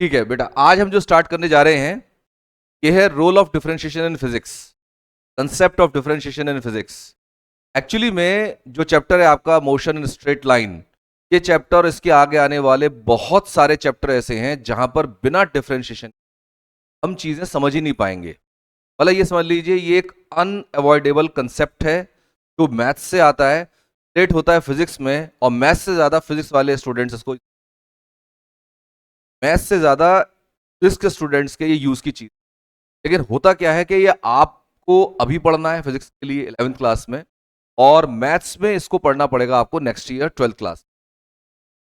ठीक है बेटा, आज हम जो स्टार्ट करने जा रहे हैं ये है role of differentiation in physics, concept of differentiation in physics. Actually में जो चैप्टर है आपका मोशन इन स्ट्रेट लाइन, ये चैप्टर और इसके आगे आने वाले बहुत सारे चैप्टर ऐसे हैं जहां पर बिना डिफरेंशिएशन हम चीजें समझ ही नहीं पाएंगे। मतलब ये समझ लीजिए ये एक अनअवॉइडेबल कंसेप्ट है जो मैथ्स से आता है, रिलेट होता है फिजिक्स में, और मैथ्स से ज्यादा फिजिक्स वाले स्टूडेंट्स इसको, मैथ्स से ज्यादा फिजिक्स के स्टूडेंट्स के ये यूज की चीज। लेकिन होता क्या है कि ये आपको अभी पढ़ना है फिजिक्स के लिए 11th क्लास में, और मैथ्स में इसको पढ़ना पड़ेगा आपको नेक्स्ट ईयर 12th क्लास।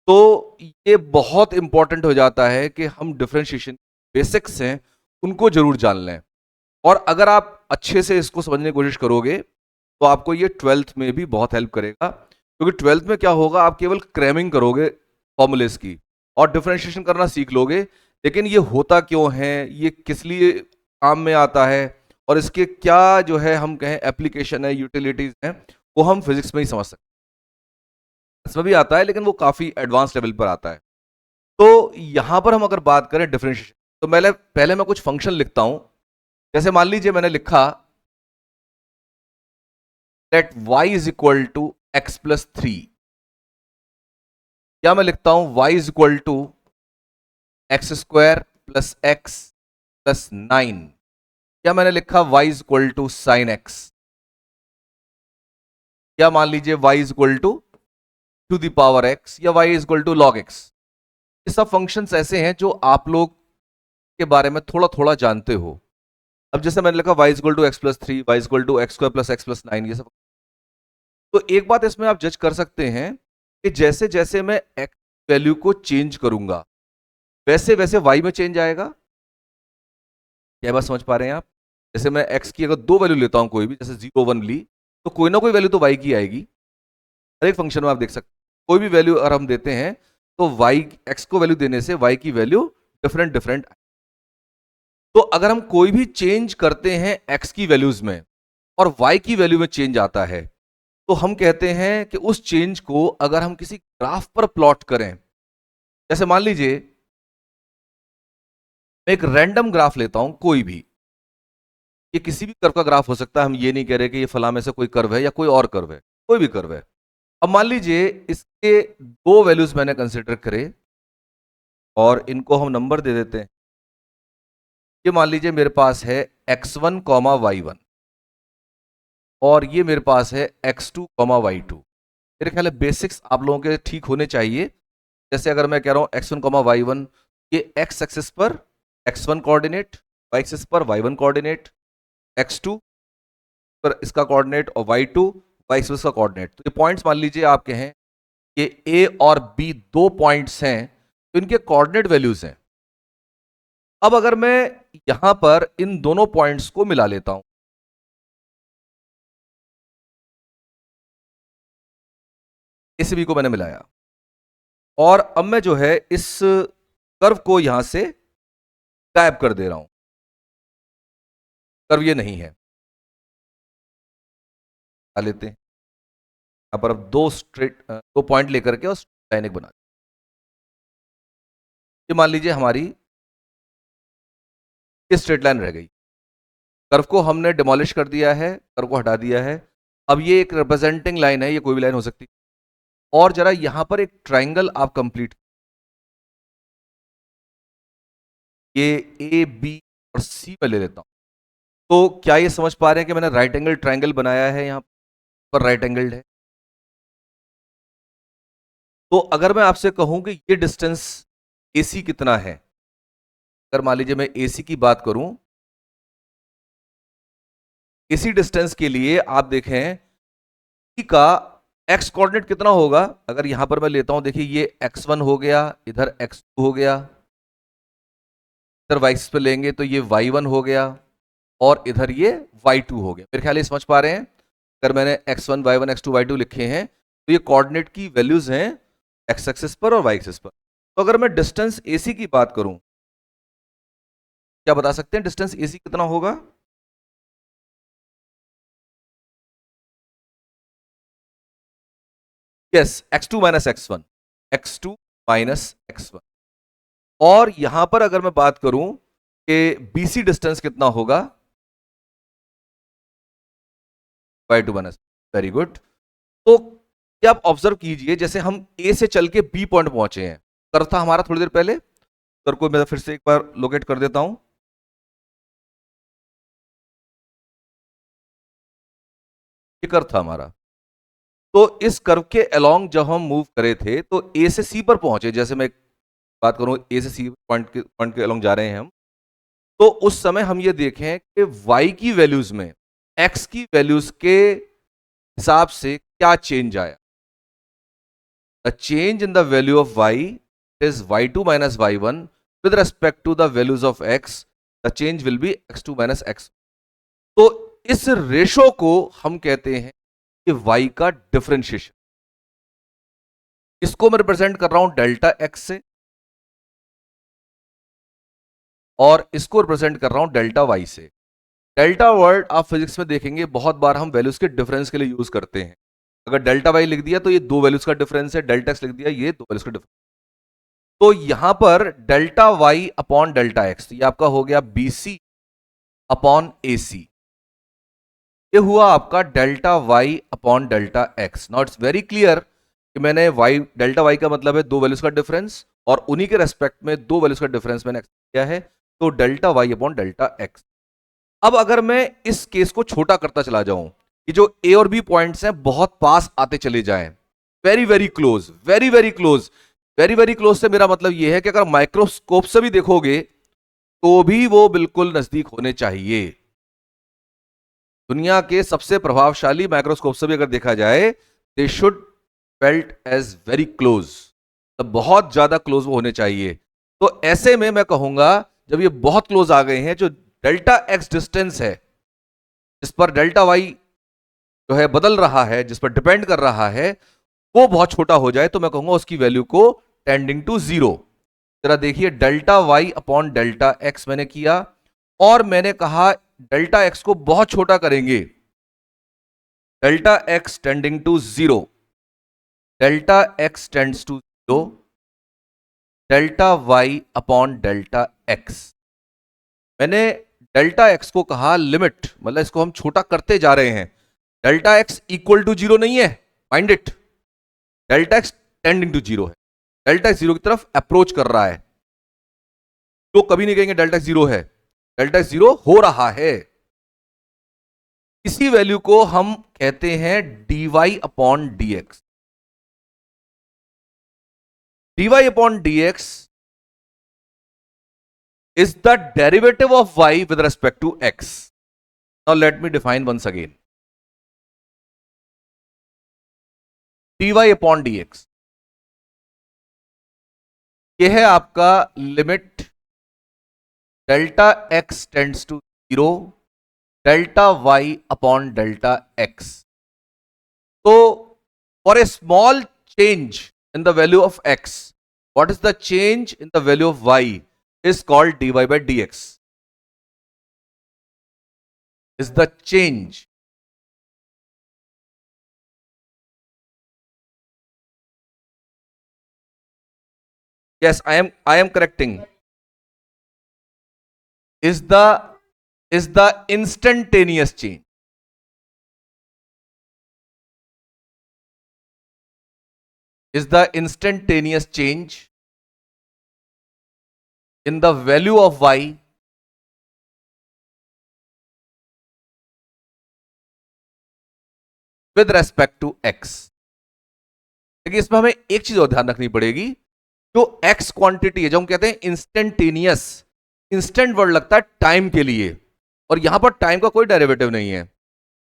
तो ये बहुत इंपॉर्टेंट हो जाता है कि हम डिफरेंशिएशन बेसिक्स हैं उनको जरूर जान लें, और अगर आप अच्छे से इसको समझने की कोशिश करोगे तो आपको ये 12th में भी बहुत हेल्प करेगा। क्योंकि 12th में क्या होगा, आप केवल क्रैमिंग करोगे फॉर्मूलेस की और डिफरेंशिएशन करना सीख लोगे, लेकिन ये होता क्यों है, ये किस लिए काम में आता है, और इसके क्या जो है हम कहें एप्लीकेशन है, यूटिलिटीज हैं, वो हम फिजिक्स में ही समझ सकते हैं। इसमें भी आता है लेकिन वो काफी एडवांस लेवल पर आता है। तो यहां पर हम अगर बात करें डिफरेंशिएशन, तो पहले मैं कुछ फंक्शन लिखता हूं। जैसे मान लीजिए मैंने लिखा let y is equal to x plus three, या मैं लिखता हूं y is equal to x square plus x plus nine, या मैंने लिखा y is equal to sine x, या मान लीजिए y is equal to the power x, या y is equal to log x। ये सब फंक्शंस ऐसे हैं जो आप लोग के बारे में थोड़ा थोड़ा जानते हो। अब जैसे मैंने लिखा y is equal to x plus three, y is equal to x square plus x plus nine, ये सब। तो एक बात इसमें आप जज कर सकते हैं कि जैसे जैसे मैं x वैल्यू को चेंज करूंगा वैसे वैसे y में चेंज आएगा। क्या बात समझ पा रहे हैं आप? जैसे मैं x की अगर दो वैल्यू लेता हूं कोई भी, जैसे 0 1 ली, तो कोई ना कोई वैल्यू तो y की आएगी। हर एक फंक्शन में आप देख सकते हैं कोई भी वैल्यू अगर हम देते हैं तो y, x को वैल्यू देने से y की वैल्यू डिफरेंट डिफरेंट। तो अगर हम कोई भी चेंज करते हैं x की वैल्यूज में और y की वैल्यू में चेंज आता है, तो हम कहते हैं कि उस चेंज को अगर हम किसी ग्राफ पर प्लॉट करें, जैसे मान लीजिए मैं एक रैंडम ग्राफ लेता हूं कोई भी, ये किसी भी कर्व का ग्राफ हो सकता है, हम ये नहीं कह रहे कि ये फला में से कोई कर्व है या कोई और कर्व है, कोई भी कर्व है। अब मान लीजिए इसके दो वैल्यूज मैंने कंसिडर करे और इनको हम नंबर दे देते हैं। ये मान लीजिए मेरे पास है x1 कॉमा y1, और ये मेरे पास है x2 कॉमा y2। मेरे ख्याल है बेसिक्स आप लोगों के ठीक होने चाहिए। जैसे अगर मैं कह रहा हूं x1 कॉमा y1, ये x एक्सिस पर x1 कोऑर्डिनेट, y एक्सिस पर y1 कोऑर्डिनेट, x2 पर इसका कोऑर्डिनेट, और y2 y एक्सिस का कोऑर्डिनेट। तो ये पॉइंट्स मान लीजिए आपके हैं, ये a और b दो पॉइंट्स हैं, तो इनके कोऑर्डिनेट वैल्यूज हैं। अब अगर मैं यहां पर इन दोनों पॉइंट्स को मिला लेता हूं, इस बी को मैंने मिलाया, और अब मैं जो है इस कर्व को यहां से गायब कर दे रहा हूं, कर्व ये नहीं है, आ लेते हैं यहां पर। अब दो स्ट्रेट दो पॉइंट लेकर के और लाइन एक बना, ये मान लीजिए हमारी ये स्ट्रेट लाइन रह गई। कर्व को हमने डिमोलिश कर दिया है, कर्व को हटा दिया है। अब ये एक रिप्रेजेंटिंग लाइन है, ये कोई भी लाइन हो सकती है। और जरा यहां पर एक ट्राइंगल आप कंप्लीट, ये ए बी और सी में ले लेता हूं। तो क्या ये समझ पा रहे हैं कि मैंने राइट एंगल ट्राइंगल बनाया है, यहां पर राइट एंगल्ड है। तो अगर मैं आपसे कहूं कि ये डिस्टेंस AC कितना है, अगर मान लीजिए मैं AC की बात करूं, इसी डिस्टेंस के लिए आप देखें C का x कोऑर्डिनेट कितना होगा। अगर यहां पर मैं लेता हूं, देखिए ये x1 हो गया, इधर x2 हो गया, इधर y पे लेंगे तो ये y1 हो गया, और इधर ये y2 हो गया। मेरे ख्याल ये समझ पा रहे हैं। अगर मैंने x1 y1 x2 y2 लिखे हैं तो ये कोऑर्डिनेट की वैल्यूज हैं x एक्सिस पर और y एक्सिस पर। तो अगर मैं डिस्टेंस AC की बात करूं, क्या बता सकते हैं डिस्टेंस AC कितना होगा? Yes, x2 minus x1, x2 minus x1। और यहां पर अगर मैं बात करूं कि BC डिस्टेंस कितना होगा, y2 माइनस, वेरी गुड। तो क्या आप ऑब्जर्व कीजिए, जैसे हम A से चल के B पॉइंट पहुंचे हैं, कर था हमारा थोड़ी देर पहले, कर को मैं फिर से एक बार लोकेट कर देता हूं, ये कर था हमारा। तो इस कर्व के अलोंग जब हम मूव करे थे तो A से C पर पहुंचे, जैसे मैं बात करूं A से C पॉइंट के अलोंग जा रहे हैं हम, तो उस समय हम ये देखें कि y की वैल्यूज में x की वैल्यूज के हिसाब से क्या चेंज आया। The change in the value of y is y2 minus y1 with respect to the values of x, the change will be x2 minus x। तो इस रेशो को हम कहते हैं कि y का डिफरेंशिएशन। इसको मैं रिप्रेजेंट कर रहा हूं डेल्टा x से, और इसको रिप्रेजेंट कर रहा हूं डेल्टा y से। डेल्टा वर्ड आप फिजिक्स में देखेंगे बहुत बार हम वैल्यूज के डिफरेंस के लिए यूज करते हैं। अगर डेल्टा y लिख दिया तो ये दो वैल्यूज का डिफरेंस है, डेल्टा x लिख दिया ये दो वैल्यूज का डिफरेंस। तो यहां पर delta y upon delta x, ये आपका हो गया BC अपॉन AC। ये हुआ आपका delta y upon delta x। Now it's very clear कि मैंने y, डेल्टा y का मतलब है दो वैल्यूज का डिफरेंस, और उन्हीं के रेस्पेक्ट में दो वैल्यूज का डिफरेंस मैंने किया है, तो delta y upon delta x। अब अगर मैं इस केस को छोटा करता चला जाऊं, कि जो A और B पॉइंट्स हैं बहुत पास आते चले जाएं, very very close, very very close. Very very close से मेरा मतलब यह है कि अगर माइक्रोस्कोप से भी देखोगे तो भी वो बिल्कुल नजदीक होने चाहिए। दुनिया के सबसे प्रभावशाली माइक्रोस्कोप से भी अगर देखा जाए, they should felt as very close, तो बहुत ज्यादा क्लोज वो होने चाहिए। तो ऐसे में मैं कहूंगा जब ये बहुत क्लोज आ गए हैं, जो डेल्टा एक्स डिस्टेंस है जिस पर डेल्टा वाई जो है बदल रहा है, जिस पर डिपेंड कर रहा है, वो बहुत छोटा हो जाए, तो मैं कहूंगा उसकी वैल्यू को टेंडिंग टू जीरो। जरा देखिए, delta y upon delta x मैंने किया, और मैंने कहा डेल्टा एक्स को बहुत छोटा करेंगे, delta x tending to zero, delta x tends to zero, delta y upon delta x. मैंने डेल्टा एक्स को कहा लिमिट, मतलब इसको हम छोटा करते जा रहे हैं। Delta x equal to zero नहीं है, mind it, delta x tending to zero है, डेल्टा एक्स जीरो की तरफ अप्रोच कर रहा है। तो कभी नहीं कहेंगे डेल्टा एक्स जीरो है, डेल्टा एक्स जीरो हो रहा है। इसी वैल्यू को हम कहते हैं dy upon dx। dy upon dx is the derivative of y with respect to x. Now let me define once again. dy upon dx, यह है आपका limit delta x tends to zero, delta y upon delta x। तो for a small change in the value of x, what is the change in the value of y is called dy by dx, is the change। Yes, I am correcting, is the instantaneous change, is the instantaneous change in the value of y with respect to x। देखिए, इसमें हमें एक चीज और ध्यान रखनी पड़ेगी, जो x क्वांटिटी है, जो हम कहते हैं इंस्टेंटेनियस, इंस्टेंट वर्ड लगता है टाइम के लिए, और यहां पर टाइम का कोई डेरिवेटिव नहीं है।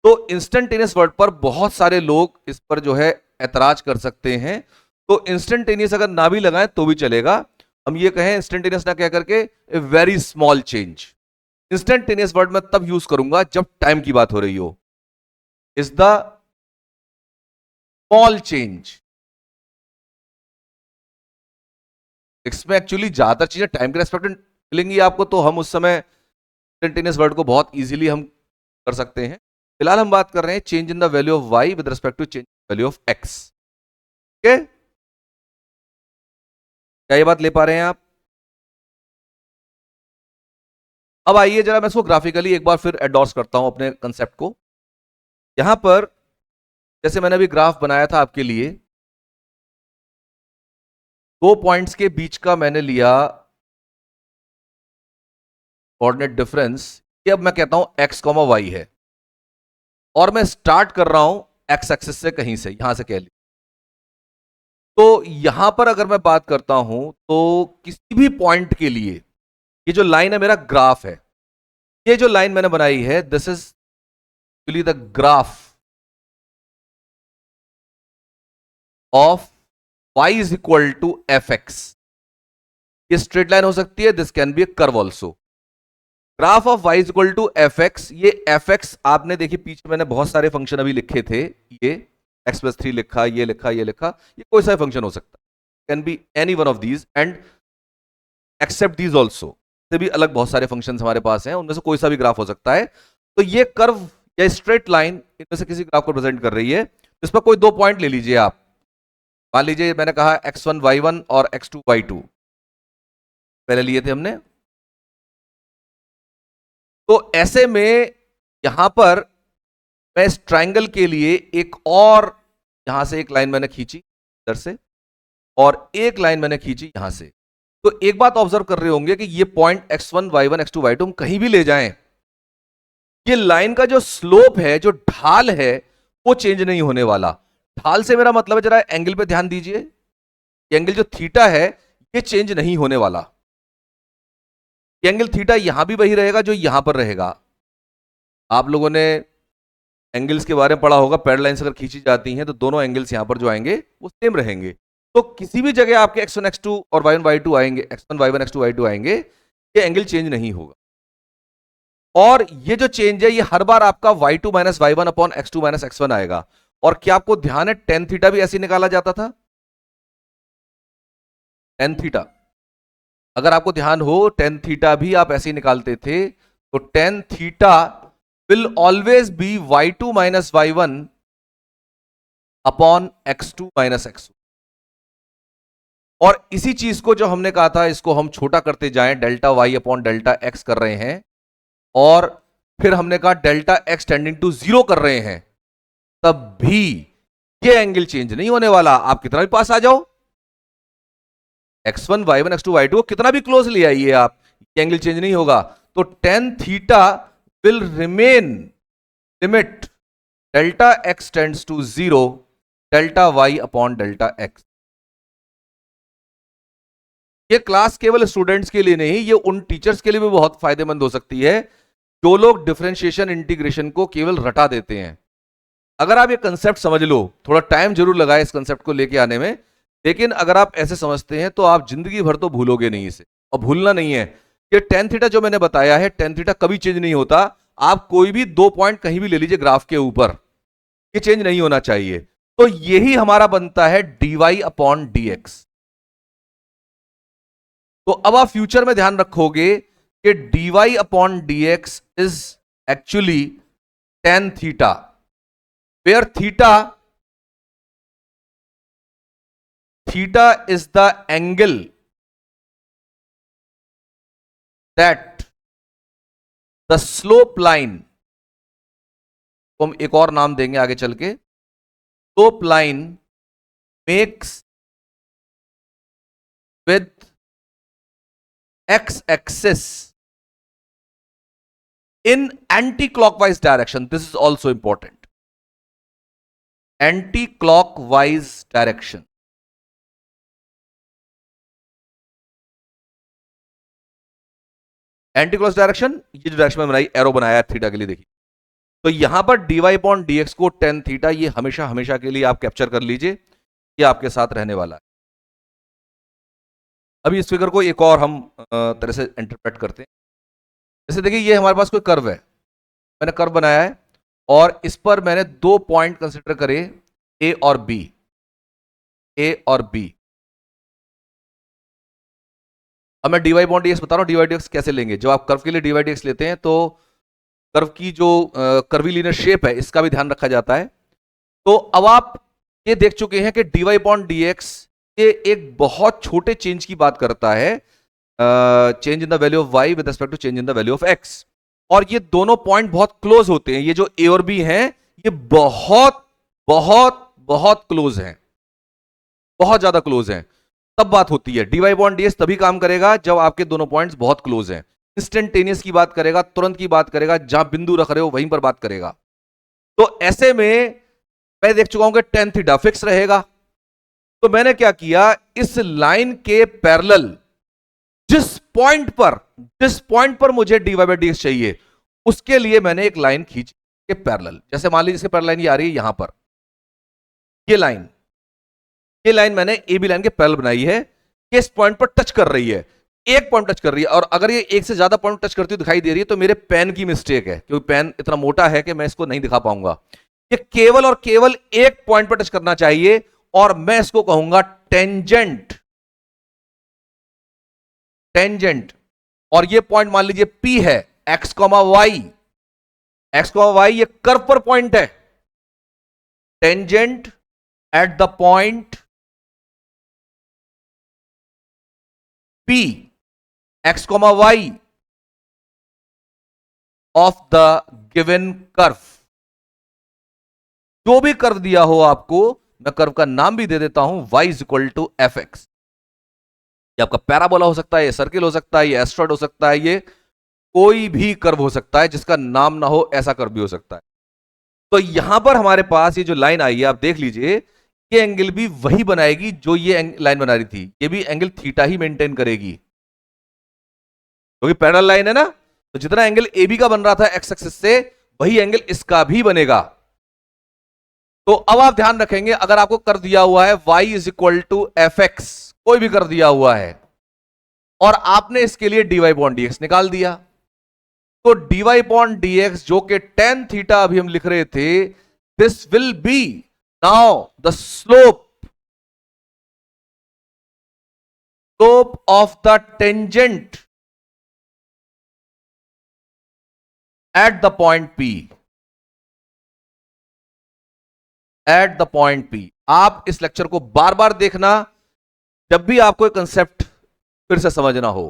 तो इंस्टेंटेनियस वर्ड पर बहुत सारे लोग इस पर जो है ऐतराज कर सकते हैं। तो इंस्टेंटेनियस अगर ना भी लगाएं तो भी चलेगा, हम ये कहें इंस्टेंटेनियस ना कह करके a very small change. Instantaneous word मैं तब यूज करूंगा जब टाइम की बात हो रही हो। इज द स्मॉल चेंज, इसमें एक्चुअली ज्यादातर चीजें टाइम के रेस्पेक्ट में मिलेंगी आपको, तो हम उस समय इंस्टेंटेनियस वर्ड को बहुत इजीली हम कर सकते हैं। फिलहाल हम बात कर रहे हैं change in the value of y with respect to change value of x। क्या ये बात ले पा रहे हैं आप? अब आइए जरा मैं इसको ग्राफिकली एक बार फिर एंडोर्स करता हूं अपने कंसेप्ट को। यहां पर जैसे मैंने अभी ग्राफ बनाया था आपके लिए, 2 पॉइंट्स के बीच का मैंने लिया कोऑर्डिनेट डिफरेंस, कि अब मैं कहता हूं x, y है, और मैं स्टार्ट कर रहा हूं x एक्सिस से, कहीं से यहां से कह ली। तो यहां पर अगर मैं बात करता हूं तो किसी भी पॉइंट के लिए ये जो लाइन है मेरा ग्राफ है, ये जो लाइन मैंने बनाई है this is actually the graph of y is equal to f x. ये स्ट्रेट लाइन हो सकती है, this can be a curve also. Graph of y is equal to f x, ये एफ एक्स आपने देखिए पीछे मैंने बहुत सारे फंक्शन अभी लिखे थे, ये x+3 लिखा, ये लिखा, ये लिखा, ये कोई सा फंक्शन हो सकता है, can be any one of these and except these also. से भी अलग बहुत सारे फंक्शन हमारे पास हैं, उनमें से कोई सा भी ग्राफ हो सकता है। तो ये कर्व या स्ट्रेट लाइन इनमें से किसी ग्राफ को प्रेजेंट कर रही है। इस पर कोई 2 पॉइंट ले लीजिए आप, मान लीजिए मैंने कहा x1 y1 और x2 y2 पहले लिए थे हमने। तो ऐसे में यहां पर मैं इस ट्राइंगल के लिए एक और, यहां से एक लाइन मैंने खींची इधर से, और एक लाइन मैंने खींची यहां से। तो एक बात ऑब्जर्व कर रहे होंगे कि ये point x1 y1 x2 y2 हम कहीं भी ले जाएं, ये लाइन का जो स्लोप है, जो ढाल है, वो चेंज नहीं होने वाला। ढाल से मेरा मतलब है, जरा एंगल पे ध्यान दीजिए, एंगल जो थीटा है ये चेंज नहीं होने वाला। एंगल थीटा यहां भी वही रहेगा जो यहां पर रहेगा। आप लोगों ने एंगल्स के बारे में पढ़ा होगा, पैरेलल लाइंस अगर खींची जाती हैं तो दोनों एंगल्स यहां पर जो आएंगे वो सेम रहेंगे। तो किसी भी जगह आपके x1 x2 और y1 y2 आएंगे, x1 y1 x2 y2 आएंगे, ये एंगल चेंज नहीं होगा। और ये जो चेंज है ये हर बार आपका y2 minus y1 upon x2 minus x1 आएगा। और क्या आपको ध्यान है टेन थीटा भी ऐसे निकाला जाता था? टेन थीटा, अगर आपको ध्यान हो, टेन थीटा भी आप ऐसे ही निकालते थे। तो tan theta will always B y2 minus y1 upon x2 minus x1। और इसी चीज को जो हमने कहा था, इसको हम छोटा करते जाएं, delta y upon delta x कर रहे हैं, और फिर हमने कहा डेल्टा x टेंडिंग टू 0 कर रहे हैं, तब भी ये एंगल चेंज नहीं होने वाला। आप कितना भी पास आ जाओ, x1 y1 x2 y2 कितना भी क्लोज ले आइए आप, ये एंगल चेंज नहीं होगा। तो tan theta will remain limit delta x tends to 0 delta y upon delta x। ये क्लास केवल स्टूडेंट्स के लिए नहीं, ये उन टीचर्स के लिए भी बहुत फायदेमंद हो सकती है जो लोग डिफरेंशिएशन इंटीग्रेशन को केवल रटा देते हैं। अगर आप ये कंसेप्ट समझ लो, थोड़ा टाइम जरूर लगाए इस कंसेप्ट को लेके आने में, लेकिन अगर आप ऐसे समझते हैं तो आप जिंदगी भर तो भूलोगे नहीं इसे। और भूलना नहीं है कि टेन थीटा जो मैंने बताया है, टेन थीटा कभी चेंज नहीं होता। आप कोई भी 2 पॉइंट कहीं भी ले लीजिए ग्राफ के ऊपर, ये चेंज नहीं होना चाहिए। तो यही हमारा बनता है dy अपॉन dx। तो अब आप फ्यूचर में ध्यान रखोगे कि dy upon dx is actually tan theta, where theta is the angle that the slope line, को हम एक और नाम देंगे आगे चल के, slope line makes with x axis in anti-clockwise direction. This is also important. Anti-clockwise direction. Anti clock direction, ये जो डायरेक्शन में बनाई एरो बनाया थीटा के लिए, देखिए। तो यहां पर dy अपॉन dx को टेन थीटा, ये हमेशा हमेशा के लिए आप कैप्चर कर लीजिए, ये आपके साथ रहने वाला है। अभी इस फिगर को एक और हम तरह से इंटरप्रेट करते हैं। जैसे देखिए ये हमारे पास कोई कर्व है, मैंने कर्व बनाया है और इस पर मैंने 2 पॉइंट कंसिडर करे, ए और बी, ए और बी। अब मैं dy अपॉन dx बता रहा हूं, dy dx कैसे लेंगे। जब आप कर्व के लिए dy dx लेते हैं तो कर्व की जो कर्वीलिनियर शेप है इसका भी ध्यान रखा जाता है। तो अब आप ये देख चुके हैं कि dy अपॉन dx ये एक बहुत छोटे चेंज की बात करता है, change in the value of y with respect to change in the value of x। और ये दोनों पॉइंट बहुत क्लोज होते हैं, ये जो a और b हैं ये बहुत बहुत बहुत क्लोज हैं, बहुत ज्यादा क्लोज हैं। तब बात होती है dy बॉन्ड dx तभी काम करेगा जब आपके दोनों पॉइंट्स बहुत क्लोज हैं। इंस्टेंटेनियस की बात करेगा, तुरंत की बात करेगा, जहां बिंदु रख रहे हो वहीं पर बात करेगा। तो ऐसे में मैं देख चुका हूं कि tan थीटा फिक्स रहेगा। तो मैंने क्या किया, इस लाइन के पैरेलल जिस पॉइंट पर मुझे dy बाई dx चाहिए उसके लिए मैंने एक लाइन खींच के पैरेलल, जैसे मान लीजिए इसके पैरेलल लाइन ये आ रही है यहां पर, ये लाइन मैंने ए बी लाइन के पैरेलल बनाई है, ये इस पॉइंट पर टच कर रही है, एक पॉइंट टच कर रही है। और अगर ये एक से ज्यादा पॉइंट टच करती हुई दिखाई दे रही है तो मेरे पेन की मिस्टेक है, क्योंकि पेन इतना मोटा है कि मैं इसको नहीं दिखा पाऊंगा। ये केवल और केवल एक पॉइंट पर टच करना चाहिए और मैं इसको कहूंगा टेंजेंट। और ये पॉइंट मान लीजिए P है, x, y ये कर्व पर पॉइंट है। Tangent at the point P, x, y of the given curve. जो भी कर्व दिया हो आपको, मैं कर्व का नाम भी दे देता हूं, y is equal to f x. ये आपका पैराबोला हो सकता है, ये सर्किल हो सकता है, ये एस्ट्रॉइड हो सकता है, ये कोई भी कर्व हो सकता है, जिसका नाम ना हो ऐसा कर्व भी हो सकता है। तो यहां पर हमारे पास ये जो लाइन आई है आप देख लीजिए, ये एंगल भी वही बनाएगी जो ये लाइन बना रही थी, ये भी एंगल थीटा ही मेंटेन करेगी, क्योंकि पैरेलल लाइन है ना। तो जितना एंगल ए बी का बन रहा था एक्स एक्सिस से, वही एंगल इसका भी बनेगा। तो अब आप ध्यान रखेंगे, अगर आपको कर दिया हुआ है y is equal to f x, कोई भी कर दिया हुआ है, और आपने इसके लिए dy बॉन्ड dx निकाल दिया, तो dy बॉन्ड dx जो कि tan थीटा अभी हम लिख रहे थे, this will be now the slope of the tangent at the point P, at the point P। आप इस लेक्चर को बार बार देखना जब भी आपको एक कंसेप्ट फिर से समझना हो,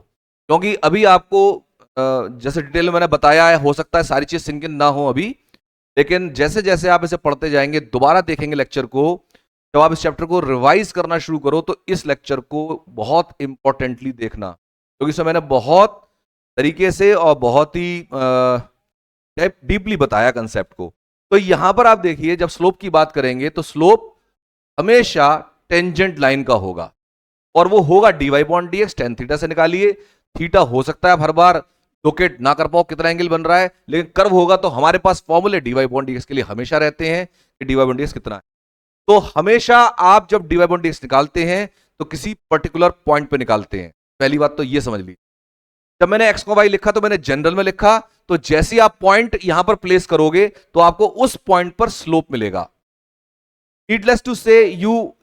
क्योंकि अभी आपको जैसे डिटेल में मैंने बताया है, हो सकता है सारी चीज सिंक इन ना हो अभी, लेकिन जैसे जैसे आप इसे पढ़ते जाएंगे, दोबारा देखेंगे लेक्चर को, जब आप इस चैप्टर को रिवाइज करना शुरू करो तो इस लेक्चर को बहुत इंपॉर्टेंटली देखना, क्योंकि इसमें मैंने बहुत तरीके से और बहुत ही डीपली बताया कंसेप्ट को। तो यहां पर आप देखिए, जब स्लोप की बात करेंगे तो स्लोप हमेशा टेंजेंट लाइन का होगा, और वो होगा dy bond dx। tan theta से निकालिए, थीटा हो सकता है आप हर बार लोकेट ना कर पाओ कितना एंगल बन रहा है, लेकिन कर्व होगा तो हमारे पास फॉर्मूले dy बॉन्ड dx के लिए हमेशा रहते हैं कि dy बॉन्ड dx कितना है। तो हमेशा आप जब dy बॉन्ड dx निकालते हैं तो किसी पर्टिकुलर पॉइंट पे निकालते हैं। पहली बात तो ये समझ ली। जब मैंने x को y लिखा तो मैंने जनरल में लिखा, तो जैसे ही आप पॉइंट यहां पर प्लेस करोगे तो आपको उस पॉइंट पर स्लोप मिलेगा। Needless to say, you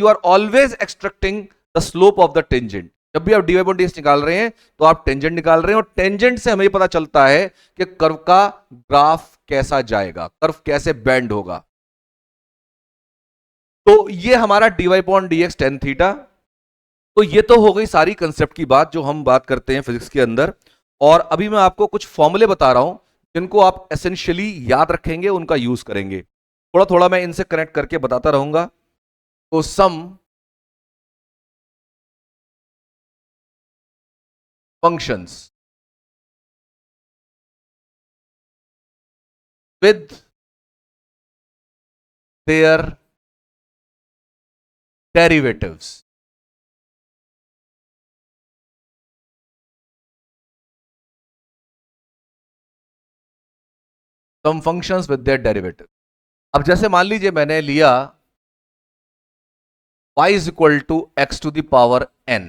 are always extracting the slope of the tangent। जब भी आप dy बॉन्ड dx निकाल रहे हैं तो आप टेंजेंट निकाल रहे हैं, और टेंजेंट से हमें पता चलता है कि कर्व का ग्राफ कैसा जाएगा, कर्व कैसे बेंड होगा। तो ये हमारा dy bond dx tan theta. तो ये तो हो गई सारी कंसेप्ट की बात जो हम बात करते हैं फिजिक्स के अंदर, और अभी मैं आपको कुछ फॉर्मूले बता रहा हूं जिनको आप एसेंशियली याद रखेंगे, उनका यूज करेंगे। थोड़ा थोड़ा मैं इनसे कनेक्ट करके बताता रहूंगा। तो some functions with their derivatives. Some functions with their derivative. अब जैसे मान लीजिए मैंने लिया y is equal to x to the power n,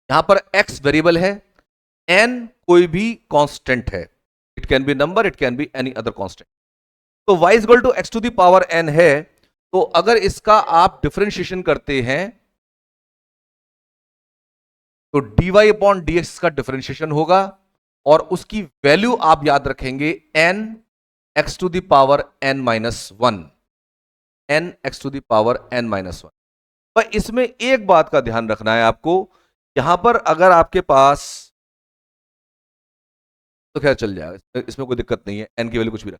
यहां पर x वेरिएबल है, n कोई भी कांस्टेंट है, it can be number, it can be any other constant. तो y is equal to x to the power n है, तो अगर इसका आप डिफरेंशिएशन करते हैं तो dy अपॉन dx का डिफरेंशिएशन होगा, और उसकी वैल्यू आप याद रखेंगे n x to the power n minus one, n x to the power n minus one. पर इसमें एक बात का ध्यान रखना है आपको यहां पर अगर आपके पास, तो खैर चल जाएगा, इसमें कोई दिक्कत नहीं है, एन की वैल्यू कुछ भी रख,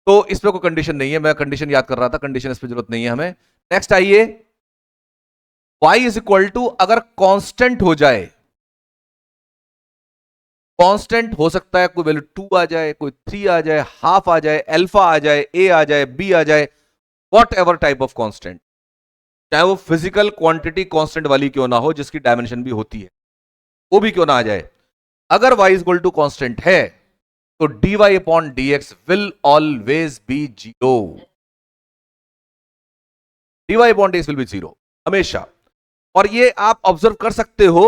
तो इसमें कोई कंडीशन नहीं है, मैं कंडीशन याद कर रहा था, कंडीशन इस पर जरूरत नहीं है हमें। नेक्स्ट आइए, y इज इक्वल टू अगर कांस्टेंट हो जाए, कांस्टेंट हो सकता है कोई वैल्यू 2 आ जाए, कोई 3 आ जाए, हाफ आ जाए, अल्फा आ जाए, a आ जाए, b आ जाए, what ever type of constant, चाहे वो फिजिकल क्वांटिटी कांस्टेंट वाली क्यों ना हो, जिसकी डायमेंशन भी होती है, वो भी क्यों ना आ जाए, अगर y is equal to constant है तो dy upon dx will always be zero, dy upon dx will be zero हमेशा। और ये आप ऑब्जर्व कर सकते हो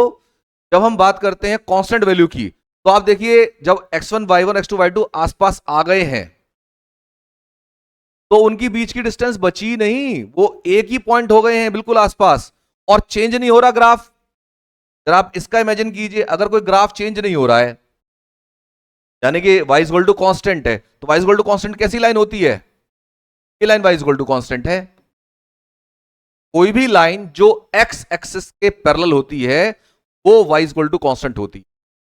जब हम बात करते हैं कांस्टेंट वैल्यू की, तो आप देखिए जब x1 y1 x2 y2 आसपास आ गए हैं तो उनकी बीच की डिस्टेंस बची नहीं, वो एक ही पॉइंट हो गए हैं बिल्कुल आसपास, और चेंज नहीं हो रहा ग्राफ। जरा आप इसका इमेजिन कीजिए, अगर कोई ग्राफ चेंज नहीं हो रहा है, यानी कि y इक्वल टू कांस्टेंट है, तो y इक्वल टू कांस्टेंट कैसी लाइन होती है, ये line y equal to constant है। कोई भी लाइन जो x एक्सिस के पैरेलल होती है वो y इक्वल टू कांस्टेंट होती है।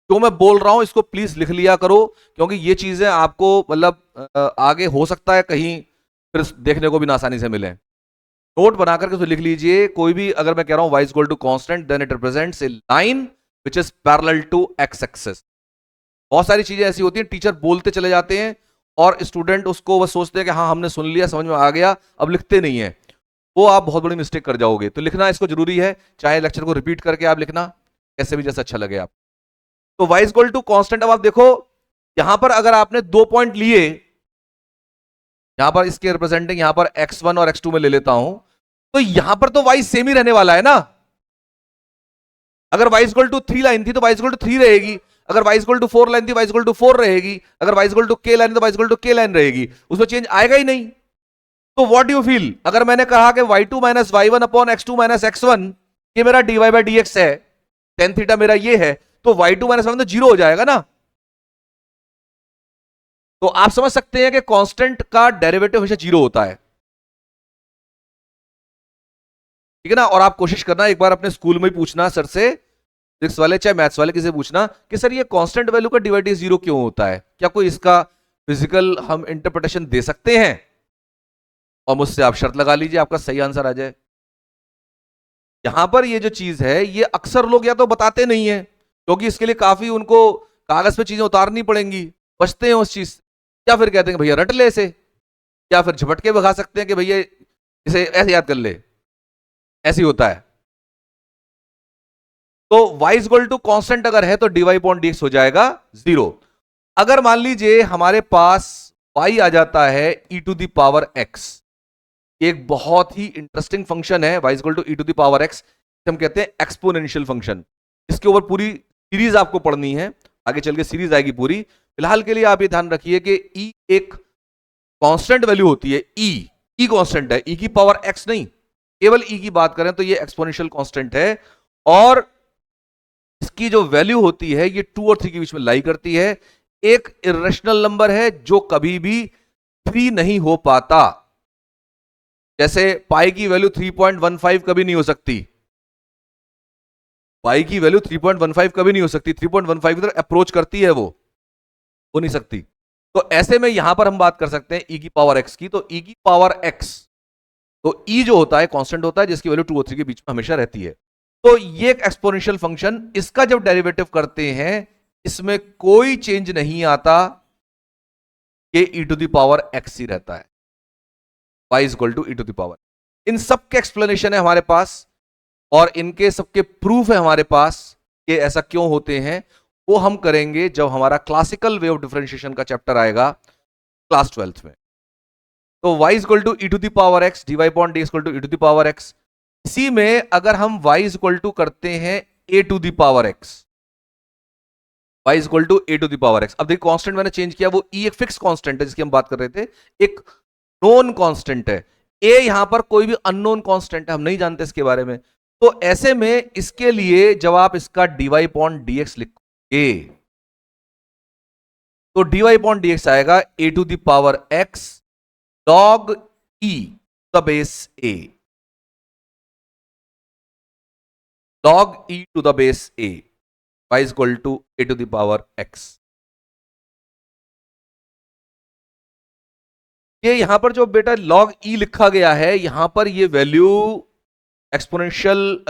जो मैं बोल रहा हूं इसको प्लीज लिख लिया करो, क्योंकि ये चीजें आपको मतलब आगे हो सकता है कहीं फिर देखने को भी ना आसानी से मिले। नोट बना करके तो लिख लीजिए, कोई भी अगर मैं कह रहा हूं y equal to constant then it represents a line which is parallel to x axis. बहुत सारी चीजें ऐसी होती हैं, टीचर बोलते चले जाते हैं और स्टूडेंट उसको बस सोचते हैं कि हाँ हमने सुन लिया, समझ में आ गया, अब लिखते नहीं है, वो आप बहुत बड़ी मिस्टेक कर जाओगे। तो लिखना इसको जरूरी है, चाहे लेक्चर को रिपीट करके आप लिखना, कैसे भी जैसा अच्छा लगे आप। तो y इक्वल टू कांस्टेंट, अब आप देखो यहां पर अगर आपने 2 पॉइंट लिए, यहां पर इसके रिप्रेजेंटिंग यहां पर x1 और x2 में ले लेता हूं, तो यहां पर तो y सेम ही रहने वाला है ना। अगर y इक्वल टू 3 लाइन थी तो y इक्वल टू 3 रहेगी, अगर y इक्वल टू 4 लाइन थी y इक्वल टू 4 रहेगी, अगर y equal to k line तो y equal to k line रहेगी, उसमें चेंज आएगा ही नहीं। तो व्हाट डू यू फील, अगर मैंने कहा कि y2 minus y1 upon x2 minus x1, ये मेरा dy बाई dx है, टेन थीटा मेरा ये है, तो y2 माइनस y1 तो जीरो हो जाएगा ना। तो आप समझ सकते हैं कि कांस्टेंट का डेरिवेटिव हमेशा जीरो होता है, ठीक है ना। और आप कोशिश करना एक बार अपने स्कूल में ही पूछना सर से, फिजिक्स वाले चाहे मैथ्स वाले, किसी पूछना कि सर ये कांस्टेंट वैल्यू का डिवाइड जीरो क्यों होता है, क्या कोई इसका फिजिकल हम इंटरप्रिटेशन दे सकते हैं, और मुझसे आप शर्त लगा लीजिए आपका सही आंसर आ जाए। यहां पर ये जो चीज है ये अक्सर लोग या तो बताते नहीं है, क्योंकि इसके लिए काफी उनको कागज पे चीजें उतारनी पड़ेंगी, बचते हैं उस चीज से, या फिर कहते हैं भैया रट ले इसे, या फिर झपटके भगा सकते हैं कि भैया इसे ऐसे याद कर ले, ऐसे ही होता है। तो y इक्वल टू कांस्टेंट अगर है तो dy अपॉन dx हो जाएगा जीरो। अगर मान लीजिए हमारे पास y आ जाता है e to the power x, एक बहुत ही इंटरेस्टिंग फंक्शन है y equal to e to the power x, हम कहते हैं एक्सपोनेंशियल फंक्शन। इसके ऊपर पूरी सीरीज आपको पढ़नी है, आगे चल के सीरीज आएगी पूरी। फिलहाल के लिए आप ये ध्यान रखिए कि e एक कांस्टेंट वैल्यू होती है, e कांस्टेंट है, e की पावर x नहीं, केवल e की बात करें तो ये एक्सपोनेंशियल कांस्टेंट है, और इसकी जो वैल्यू होती है ये 2 और 3 के बीच में लाई करती है। एक इरेशनल नंबर है जो कभी भी 3 नहीं हो पाता, जैसे पाई की वैल्यू 3.15 कभी नहीं हो सकती, पाई की वैल्यू 3.15 कभी नहीं हो सकती, 3.15 की तरफ अप्रोच करती है वो हो नहीं सकती। तो ऐसे में यहां पर हम बात कर सकते हैं e की पावर x की, तो e की पावर x, तो e जो होता है कांस्टेंट होता है जिसकी वैल्यू 2 और 3 के बीच में हमेशा रहती है। तो ये एक एक्सपोनेंशियल फंक्शन, इसका जब डेरिवेटिव करते हैं इसमें कोई चेंज नहीं आता, कि e to the power x ही रहता है, y is equal to e to the power. इन सब के एक्सप्लेनेशन है हमारे पास, और इनके सबके प्रूफ है हमारे पास कि ऐसा क्यों होते हैं, वो हम करेंगे जब हमारा क्लासिकल वे ऑफ डिफरेंशिएशन का चैप्टर आएगा क्लास 12th में। तो y is equal to e to the power x, dy upon d equal to e to the power x। इसी में अगर हम y इज इक्वल टू करते हैं a to the power x, y is equal to a to the power x। अब देखिए constant मैंने change किया, वो e एक फिक्स कांस्टेंट है जिसकी हम बात कर रहे थे, एक नोन कांस्टेंट है, a यहां पर कोई भी अननोन कांस्टेंट है, हम नहीं जानते इसके बारे में। तो ऐसे में इसके लिए जब आप इसका dy अपॉन dx लिखोगे तो dy अपॉन dx आएगा a to the power x log e the base a। log e to the base a, y is equal to a to the power x। ये यहां पर जो बेटा log e लिखा गया है, यहां पर ये वैल्यू एक्सपोनेंशियल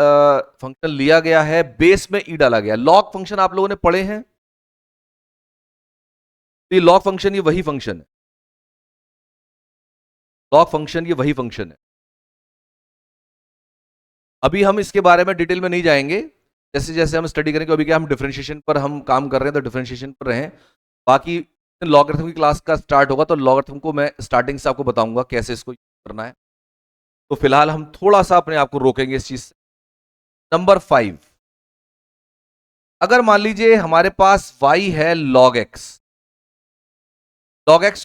फंक्शन लिया गया है, बेस में e डाला गया। log फंक्शन आप लोगों ने पढ़े हैं, तो ये log फंक्शन ये वही फंक्शन है, log फंक्शन ये वही फंक्शन है। अभी हम इसके बारे में डिटेल में नहीं जाएंगे, जैसे जैसे हम स्टडी करेंगे। अभी क्या हम डिफरेंशिएशन पर हम काम कर रहे हैं, तो डिफरेंशिएशन पर रहें। बाकी लॉगरिथम की क्लास का स्टार्ट होगा, तो लॉगरिथम को मैं स्टार्टिंग से आपको बताऊंगा कैसे इसको करना है। तो फिलहाल हम थोड़ा सा अपने आप को रोकेंगे इस चीज से। नंबर 5, अगर मान लीजिए हमारे पास y है log x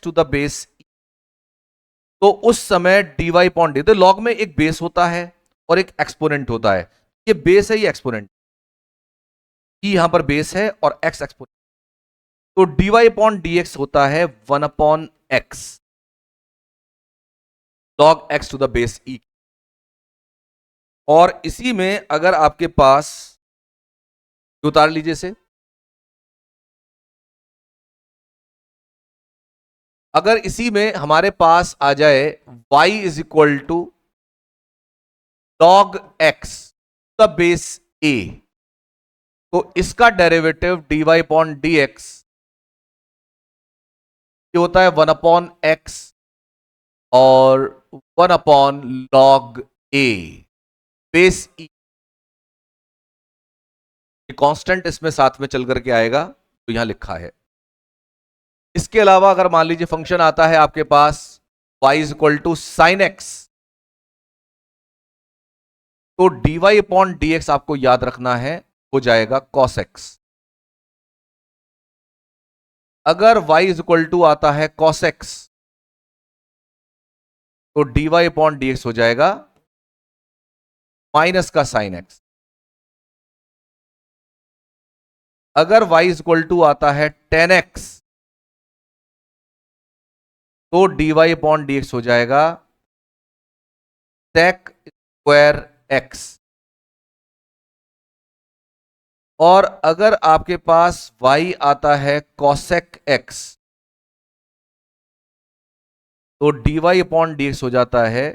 to the base, तो उस समय dy अपॉन डी, तो log में एक बेस होता है और एक एक्सपोनेंट होता है। ये बेस है, ये एक्सपोनेंट, ई यहां पर बेस है और x एक्सपोनेंट। तो dy अपॉन डी एक्स होता है 1 upon x, log x to the base e। और इसी में अगर आपके पास, उतार लीजिए इसे, अगर इसी में हमारे पास आ जाए y is equal to log x the base a, तो इसका derivative dy upon d x ये होता है 1 अपॉन एक्स और 1 upon log a base e। Constant इसमें साथ में चल करके आएगा, तो यहां लिखा है। इसके अलावा अगर मान लीजिए फंक्शन आता है आपके पास y is equal to sine x, तो dy अपॉन डी एक्स आपको याद रखना है, हो जाएगा cos x। अगर y इज इक्वल टू आता है cos x, तो dy अपॉन डी एक्स हो जाएगा माइनस का साइन x। अगर y इज इक्वल टू आता है tan x, तो dy अपॉन डी एक्स हो जाएगा sec स्क्वायर x। और अगर आपके पास y आता है cosec x, तो dy अपॉन डी एक्स हो जाता है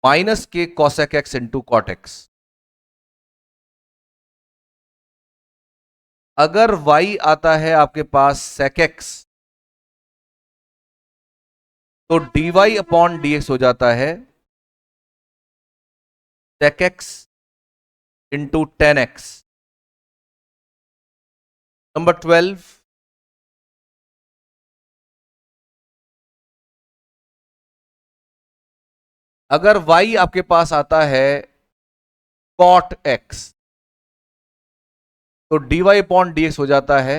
माइनस के cosec x into cot x। अगर y आता है आपके पास sec x, तो dy अपॉन डी एक्स हो जाता है sec x into ten x. Number 12, अगर y आपके पास आता है cot x, तो dy अपॉन डी एक्स हो जाता है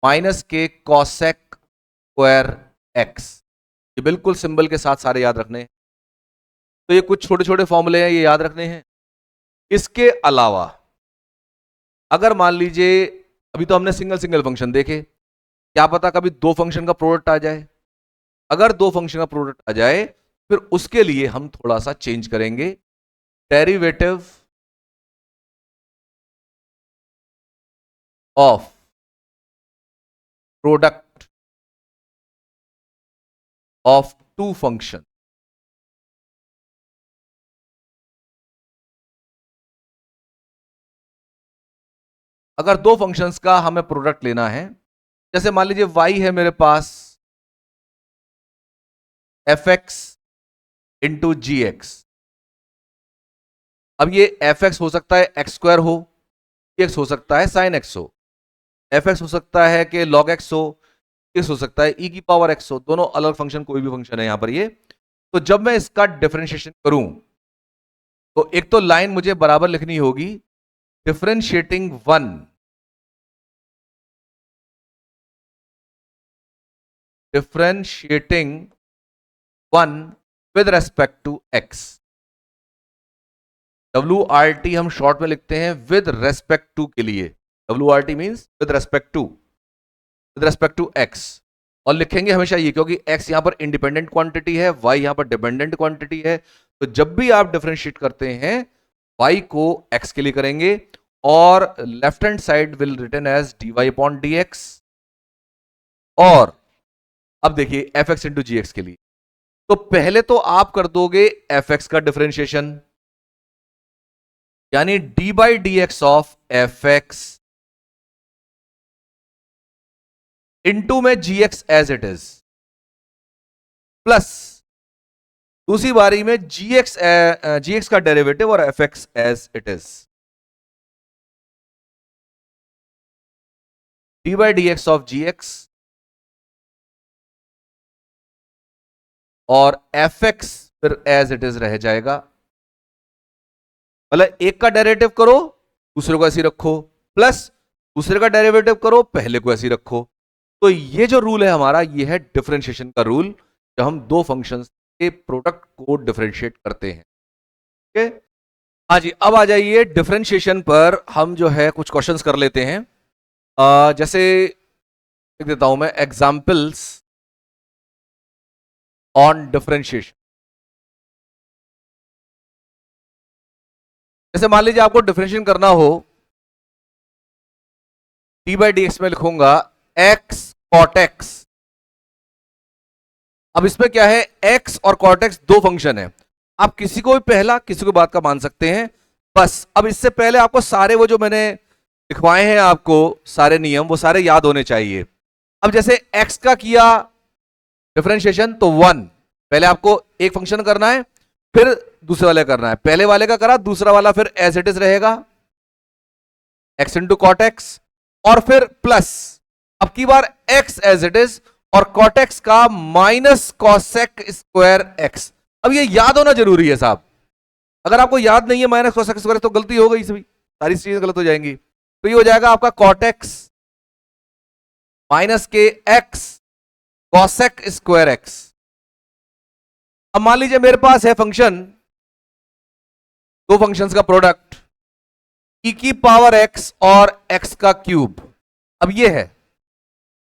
माइनस के cosec स्क्वायर x। ये बिल्कुल सिंबल के साथ सारे याद रखने हैं। तो ये कुछ छोटे छोटे फॉर्मूले हैं, ये याद रखने हैं। इसके अलावा अगर मान लीजिए, अभी तो हमने सिंगल सिंगल फंक्शन देखे, क्या पता कभी दो फंक्शन का प्रोडक्ट आ जाए। अगर दो फंक्शन का प्रोडक्ट आ जाए, फिर उसके लिए हम थोड़ा सा चेंज करेंगे। Derivative of product of two function. अगर दो फंक्शंस का हमें प्रोडक्ट लेना है, जैसे मान लीजिए y है मेरे पास fx इंटू जी एक्स। अब ये fx हो सकता है एक्स स्क्वायर हो, x हो सकता है साइन x हो, fx हो सकता है कि log x हो, x हो सकता है e की पावर x हो। दोनों अलग फंक्शन, कोई भी फंक्शन है यहां पर ये। तो जब मैं इसका डिफरेंशिएशन करूं, तो एक तो लाइन मुझे बराबर लिखनी होगी, differentiating one with respect to x। WRT हम शॉर्ट में लिखते हैं विद रेस्पेक्ट टू के लिए। WRT means with respect to x। और लिखेंगे हमेशा ये, क्योंकि x यहां पर इंडिपेंडेंट क्वांटिटी है, y यहां पर डिपेंडेंट क्वांटिटी है। तो जब भी आप डिफरेंशिएट करते हैं, y को x के लिए करेंगे और left hand side will written as dy upon dx, और अब देखिए fx इंटू gx के लिए, तो पहले तो आप कर दोगे fx का डिफरेंशिएशन, यानी dy by dx of fx into में gx as it is, plus दूसरी बारी में gx का डेरिवेटिव और fx as it is, dy by dx of gx और fx फिर एज इट इज रह जाएगा। मतलब एक का डेरिवेटिव करो दूसरे को ऐसे रखो, प्लस दूसरे का डेरिवेटिव करो पहले को ऐसे रखो। तो ये जो रूल है हमारा, ये है डिफरेंशिएशन का रूल, जब हम दो फंक्शंस के प्रोडक्ट को डिफरेंशिएट करते हैं। ओके, हाँ जी, अब आ जाइए डिफरेंशिएशन पर, हम जो है कुछ क्वेश्चंस कर लेते हैं। जैसे लिख देता हूं मैं एग्जाम्पल्स ऑन डिफरेंशिएशन। जैसे मान लीजिए आपको डिफरेंशिएशन करना हो, डी बाई डी एक्स में लिखूंगा एक्स कॉट एक्स। अब इसमें क्या है, x और कॉट एक्स दो फंक्शन है, आप किसी को भी पहला किसी को बाद का मान सकते हैं। बस अब इससे पहले आपको सारे वो जो मैंने लिखवाए हैं आपको सारे नियम, वो सारे याद होने चाहिए। अब जैसे x का किया डिफरेंशिएशन तो 1, पहले आपको एक फंक्शन करना है फिर दूसरे वाले करना है, पहले वाले का करा दूसरा वाला फिर एज इट इज रहेगा x इंटू कॉट एक्स, और फिर प्लस अब की बार x एज इट इज और कॉट एक्स का माइनस कॉसेक स्क्वायर एक्स। अब ये याद होना जरूरी है साहब, अगर आपको याद नहीं है माइनस कॉसेक स्क्वायर तो गलती हो गई, सभी सारी चीजें गलत हो जाएंगी। तो ये हो जाएगा आपका कॉट एक्स माइनस के एक्स कॉसेक स्क्वायर एक्स। अब मान लीजिए मेरे पास है फंक्शन, दो फंक्शंस का प्रोडक्ट e की पावर x और x का क्यूब। अब ये है,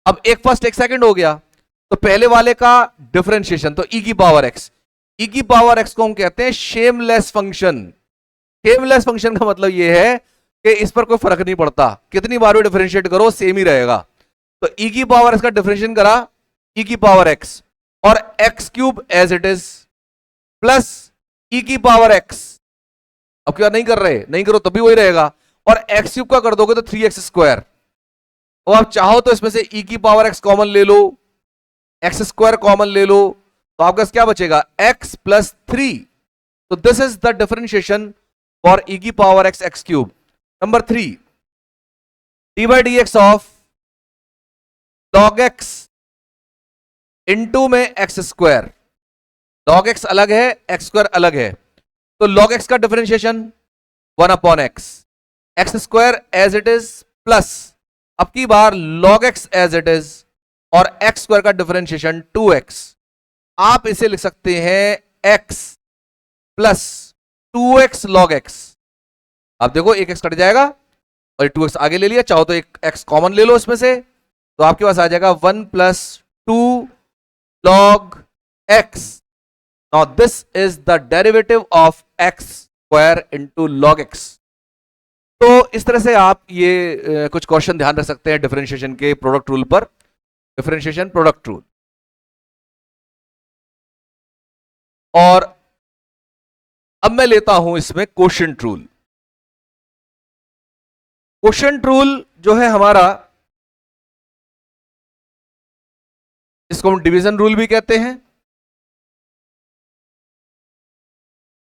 अब एक फर्स्ट एक सेकंड हो गया, तो पहले वाले का डिफरेंशिएशन तो e की पावर x, e की पावर x को हम कहते हैं शेमलेस फंक्शन। शेमलेस फंक्शन का मतलब ये है कि इस पर कोई फर्क नहीं पड़ता, कितनी बार भी डिफरेंशिएट करो सेम ही रहेगा। तो e की पावर x का डिफरेंशिएशन करा e की पावर x और x cube as it is plus e की पावर x। अब क्या नहीं कर रहे, नहीं करो तब भी वही रहेगा, और x क्यूब का कर दोगे तो 3x स्क्वायर। और आप चाहो तो इसमें से e की पावर x कॉमन ले लो, x स्क्वायर कॉमन ले लो, तो आपका क्या बचेगा x प्लस 3। तो this is the differentiation for e की power x x cube. Number 3, D by d x of log x into में x स्क्वायर। log x अलग है, x स्क्वायर अलग है, तो log x का differentiation 1 upon x square as it is plus अब की बार log x as it is और x स्क्वायर का डिफरेंशिएशन 2x। आप इसे लिख सकते हैं x plus 2x log x। आप देखो एक x कट जाएगा और 2x आगे ले लिया, चाहो तो एक x कॉमन ले लो इसमें से, तो आपके पास आ जाएगा 1 plus 2 log x। Now this is the derivative of x square into log x। तो इस तरह से आप ये कुछ क्वेश्चन ध्यान रख सकते हैं डिफरेंशिएशन के प्रोडक्ट रूल पर, डिफरेंशिएशन प्रोडक्ट रूल। और अब मैं लेता हूं इसमें कोशेंट रूल। कोशेंट रूल जो है हमारा, इसको हम डिवीजन रूल भी कहते हैं,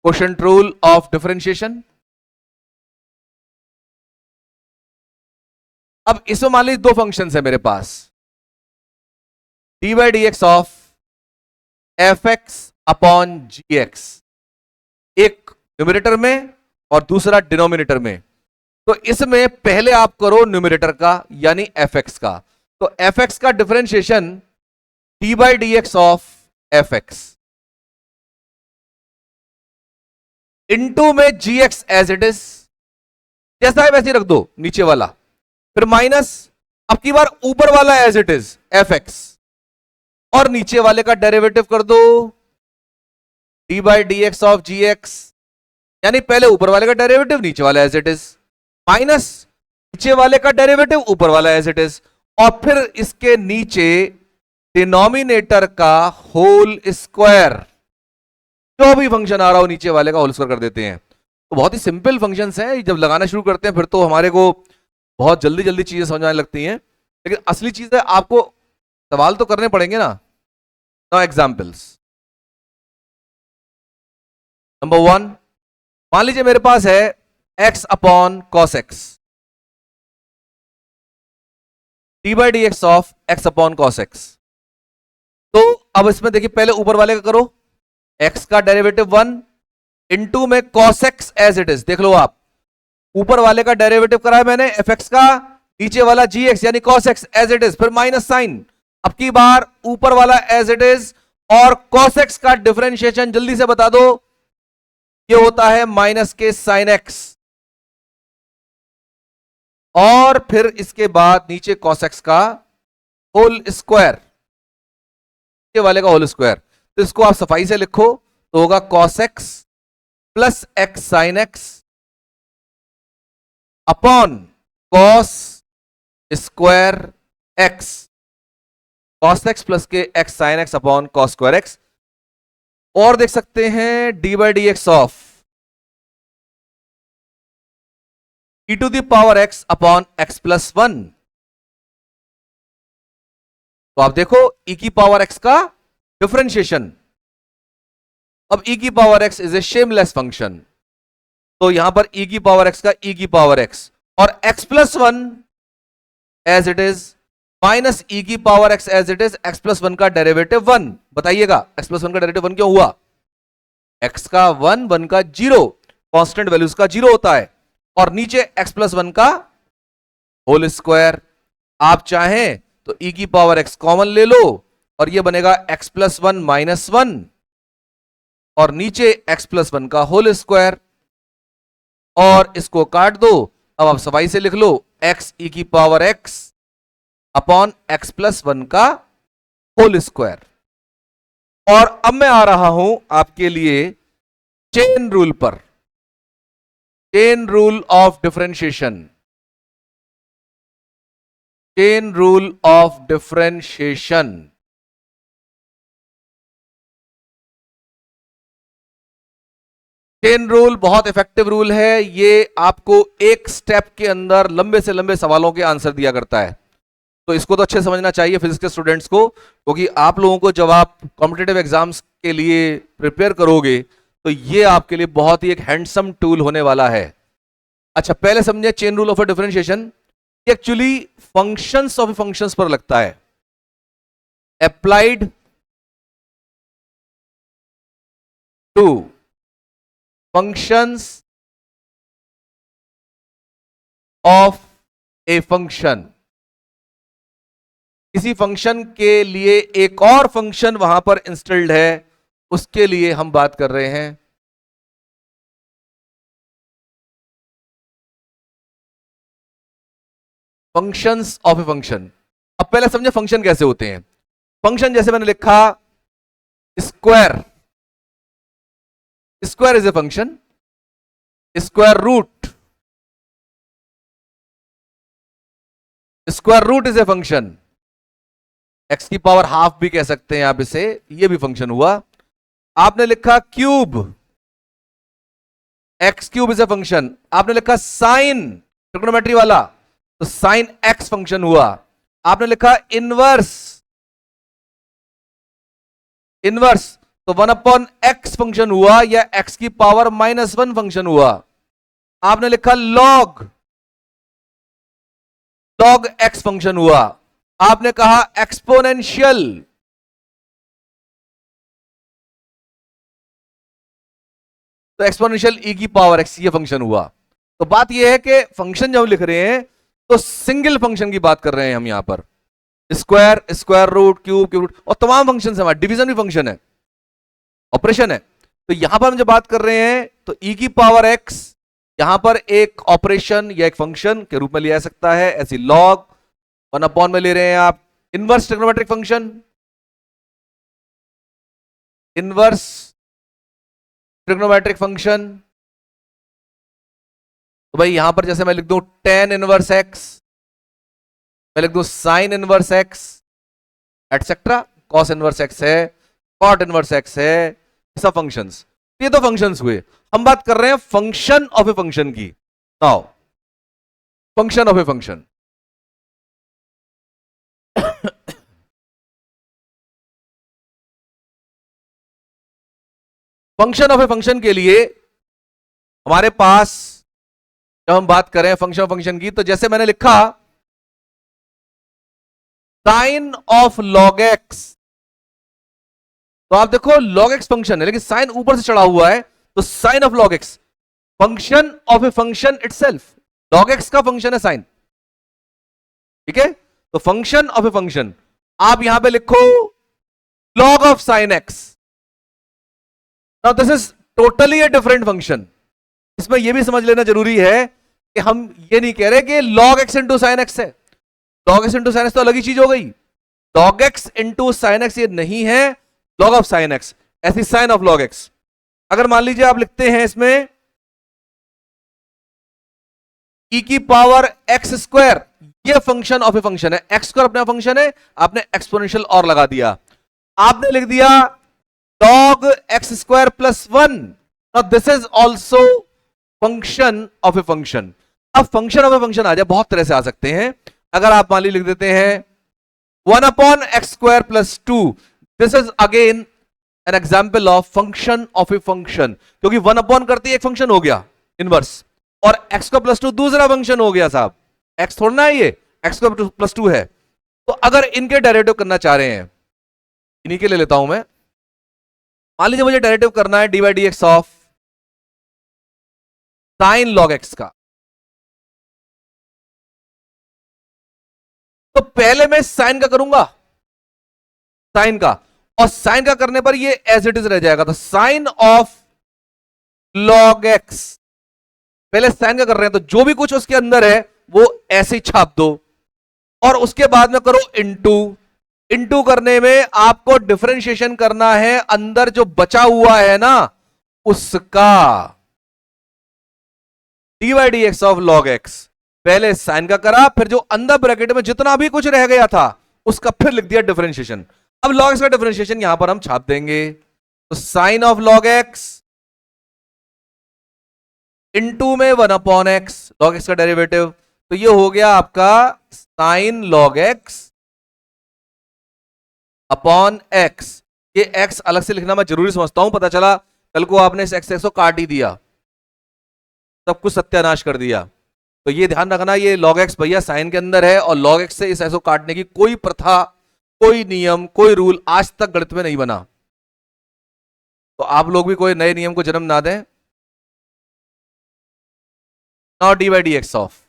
कोशेंट रूल ऑफ डिफरेंशिएशन। अब इसमें मान लीजिए दो फंक्शंस है मेरे पास, d by d x of f x upon g x, एक न्यूमरेटर में और दूसरा डिनोमिनेटर में। तो इसमें पहले आप करो न्यूमरेटर का यानी एफ एक्स का, तो एफ एक्स का differentiation D by d x of f x into में जी एक्स एज इट इज, जैसा है वैसे ही रख दो नीचे वाला, फिर माइनस अब की बार ऊपर वाला as it is f x और नीचे वाले का डेरिवेटिव कर दो d by d x of g x यानी पहले ऊपर वाले का डेरिवेटिव नीचे वाला एज इट इज, माइनस नीचे वाले का डेरिवेटिव ऊपर वाला एज इट इज, और फिर इसके नीचे डिनोमिनेटर का होल स्क्वायर, जो भी फंक्शन आ रहा हो नीचे वाले का होल स्क्वायर कर देते हैं। तो बहुत ही सिंपल फंक्शंस हैं, जब लगाना शुरू करते हैं फिर तो हमारे को बहुत जल्दी जल्दी चीजें समझ आने लगती हैं, लेकिन असली चीज है आपको सवाल तो करने पड़ेंगे ना। Now examples. नंबर 1, मान लीजिए मेरे पास है x upon cos x, D by d x of x upon cos x. तो अब इसमें देखिए पहले ऊपर वाले का करो, x का डेरिवेटिव 1 इनटू में cos x as it is. देख लो आप, ऊपर वाले का डेरिवेटिव करा है मैंने fx का, नीचे वाला gx यानी cos x as it is, फिर माइनस साइन। अब की बार ऊपर वाला एज इट इज और cos x का डिफरेंशिएशन जल्दी से बता दो, ये होता है माइनस के साइन x, और फिर इसके बाद नीचे cos x का होल स्क्वायर, नीचे वाले का होल स्क्वायर। तो इसको आप सफाई से लिखो तो होगा cos x plus x sine x upon cos square x, cos x plus के x sine x upon cos square x. और देख सकते हैं d by d x of e to the power x upon x plus 1। तो आप देखो e की power x का डिफरेंशिएशन। अब e की power x is a shameless function, तो यहां पर e की पावर x का e की पावर x और x plus 1 as it is minus e की power x as it is, x plus 1 का डेरिवेटिव 1। बताइएगा x प्लस 1 का डेरिवेटिव 1 क्यों हुआ? x का 1, 1 का 0, कांस्टेंट वैल्यूज का 0 होता है, और नीचे x प्लस 1 का होल स्क्वायर। आप चाहें तो e की पावर x कॉमन ले लो और यह बनेगा x प्लस 1 माइनस 1 और नीचे x प्लस 1 का होल स्क्वायर, और इसको काट दो। अब आप सफाई से लिख लो x e की power x upon x plus 1 का होल स्क्वायर। और अब मैं आ रहा हूं आपके लिए चेन रूल पर, chain rule of differentiation, chain rule of differentiation. Chain rule बहुत इफेक्टिव रूल है, ये आपको एक स्टेप के अंदर लंबे से लंबे सवालों के आंसर दिया करता है। तो इसको तो अच्छे समझना चाहिए फिजिक्स के स्टूडेंट्स को, क्योंकि आप लोगों को जब आप कॉम्पिटिटिव एग्जाम्स के लिए प्रिपेयर करोगे तो ये आपके लिए बहुत ही एक हैंडसम टूल होने वाला है। अच्छा, पहले समझे chain rule of a differentiation. Actually functions of functions पर लगता है, applied to functions of a function. किसी फंक्शन के लिए एक और फंक्शन वहां पर इंस्टॉल्ड है, उसके लिए हम बात कर रहे हैं। Functions of a function. अब पहले समझे फंक्शन कैसे होते हैं। फंक्शन जैसे मैंने लिखा square, square is a function, square root, square root is a function, x की पावर हाफ भी कह सकते हैं आप इसे, ये भी फंक्शन हुआ। आपने लिखा cube, x cube is a function. आपने लिखा साइन, ट्रिग्नोमेट्री वाला, तो साइन एक्स फंक्शन हुआ। आपने लिखा इनवर्स, इनवर्स तो 1 अपॉन एक्स फंक्शन हुआ, या एक्स की पावर -1 फंक्शन हुआ। आपने लिखा लॉग, लॉग एक्स फंक्शन हुआ। आपने कहा एक्सपोनेंशियल, तो एक्सपोनेंशियल ई की पावर एक्स, ये फंक्शन हुआ। तो बात यह है कि फंक्शन जब हम लिख रहे हैं तो सिंगल फंक्शन की बात कर रहे हैं हम यहां पर। Square, square root, cube, cube root, और तमाम फंक्शन है हमारे, डिवीजन भी फंक्शन है, ऑपरेशन है। तो यहां पर हम जब बात कर रहे हैं तो ई की पावर एक्स यहां पर एक ऑपरेशन या एक फंक्शन के रूप में लिया जा सकता है, ऐसी लॉग 1 अपॉन में ले रहे हैं आप। Inverse trigonometric function, inverse trigonometric function, तो भाई यहां पर जैसे मैं लिख दूं tan इनवर्स एक्स, मैं लिख दूं sine inverse x etcetera, cos inverse x है, कॉट इनवर्स एक्स है, सब फंक्शंस। ये तो फंक्शंस हुए। हम बात कर रहे हैं फंक्शन ऑफ ए फंक्शन की। Now function of a function, function of a function के लिए हमारे पास, जब हम बात करें फंक्शन ऑफ फंक्शन की, तो जैसे मैंने लिखा साइन ऑफ लॉग एक्स, तो आप देखो लॉग एक्स फंक्शन है लेकिन साइन ऊपर से चढ़ा हुआ है, तो sine of log x function of a function itself, log x का फंक्शन है साइन। ठीक है, तो फंक्शन ऑफ ए फंक्शन, आप यहां पे लिखो log of sine x. Now this is totally a different function. इसमें यह भी समझ लेना जरूरी है कि हम ये नहीं कह रहे कि log x into sine x है। Log x into sine x तो अलग ही चीज हो गई। Log x into sine x ये नहीं है लॉग ऑफ साइन एक्स, ऐसी साइन ऑफ लॉग एक्स। अगर मान लीजिए आप लिखते हैं इसमें e की पावर एक्स स्क्वायर, ये फंक्शन ऑफ ए फंक्शन है, एक्स स्क्वायर अपना फंक्शन है, आपने एक्सपोनेंशियल और लगा दिया, आपने लिख दिया log x square plus one. This is also function of a function. अब फंक्शन ऑफ ए फंक्शन आ जाए, बहुत तरह से आ सकते हैं। अगर आप मान लीजिए लिख देते हैं 1 x square plus two, this is again an example of function of a function, क्योंकि 1 करते एक फंक्शन हो गया इनवर्स, और x का प्लस टू दूसरा फंक्शन हो गया साहब। x थोड़ा है, ये x का प्लस टू है। तो अगर इनके डेरिवेटिव करना चाह रहे हैं, इन्हीं के ले लेता हूं मैं। मान लीजिए मुझे डेरिवेटिव करना है d by d x of sine log x का, तो पहले मैं साइन का करूंगा, साइन का, और साइन का करने पर ये एज इट इज रह जाएगा। तो साइन ऑफ लॉग एक्स, पहले साइन का कर रहे हैं तो जो भी कुछ उसके अंदर है वो ऐसे ही छाप दो, और उसके बाद में करो इनटू। इनटू करने में आपको डिफरेंशिएशन करना है अंदर जो बचा हुआ है ना उसका, D by d x of log x. पहले साइन का करा, फिर जो अंदर ब्रैकेट में जितना भी कुछ रह गया था उसका फिर लिख दिया डिफरेंशिएशन। अब लॉग एक्स का डिफरेंशिएशन यहां पर हम छाप देंगे, तो sine of log x into में 1/x, लॉग एक्स का डेरिवेटिव, तो ये हो गया आपका sign log x upon x. ये एक्स अलग से लिखना मैं जरूरी समझता हूं, पता चला कल को आपने इस एक्स को काट ही दिया, सब कुछ सत्यानाश कर दिया। तो ये ध्यान रखना, ये लॉग एक्स भैया साइन के अंदर है, और लॉग एक्स से इस एक्स को काटने की कोई प्रथा, कोई नियम, कोई रूल आज तक गणित में नहीं बना। तो आप लोग भी कोई नए नियम को जन्म ना दें। Now d by d x of,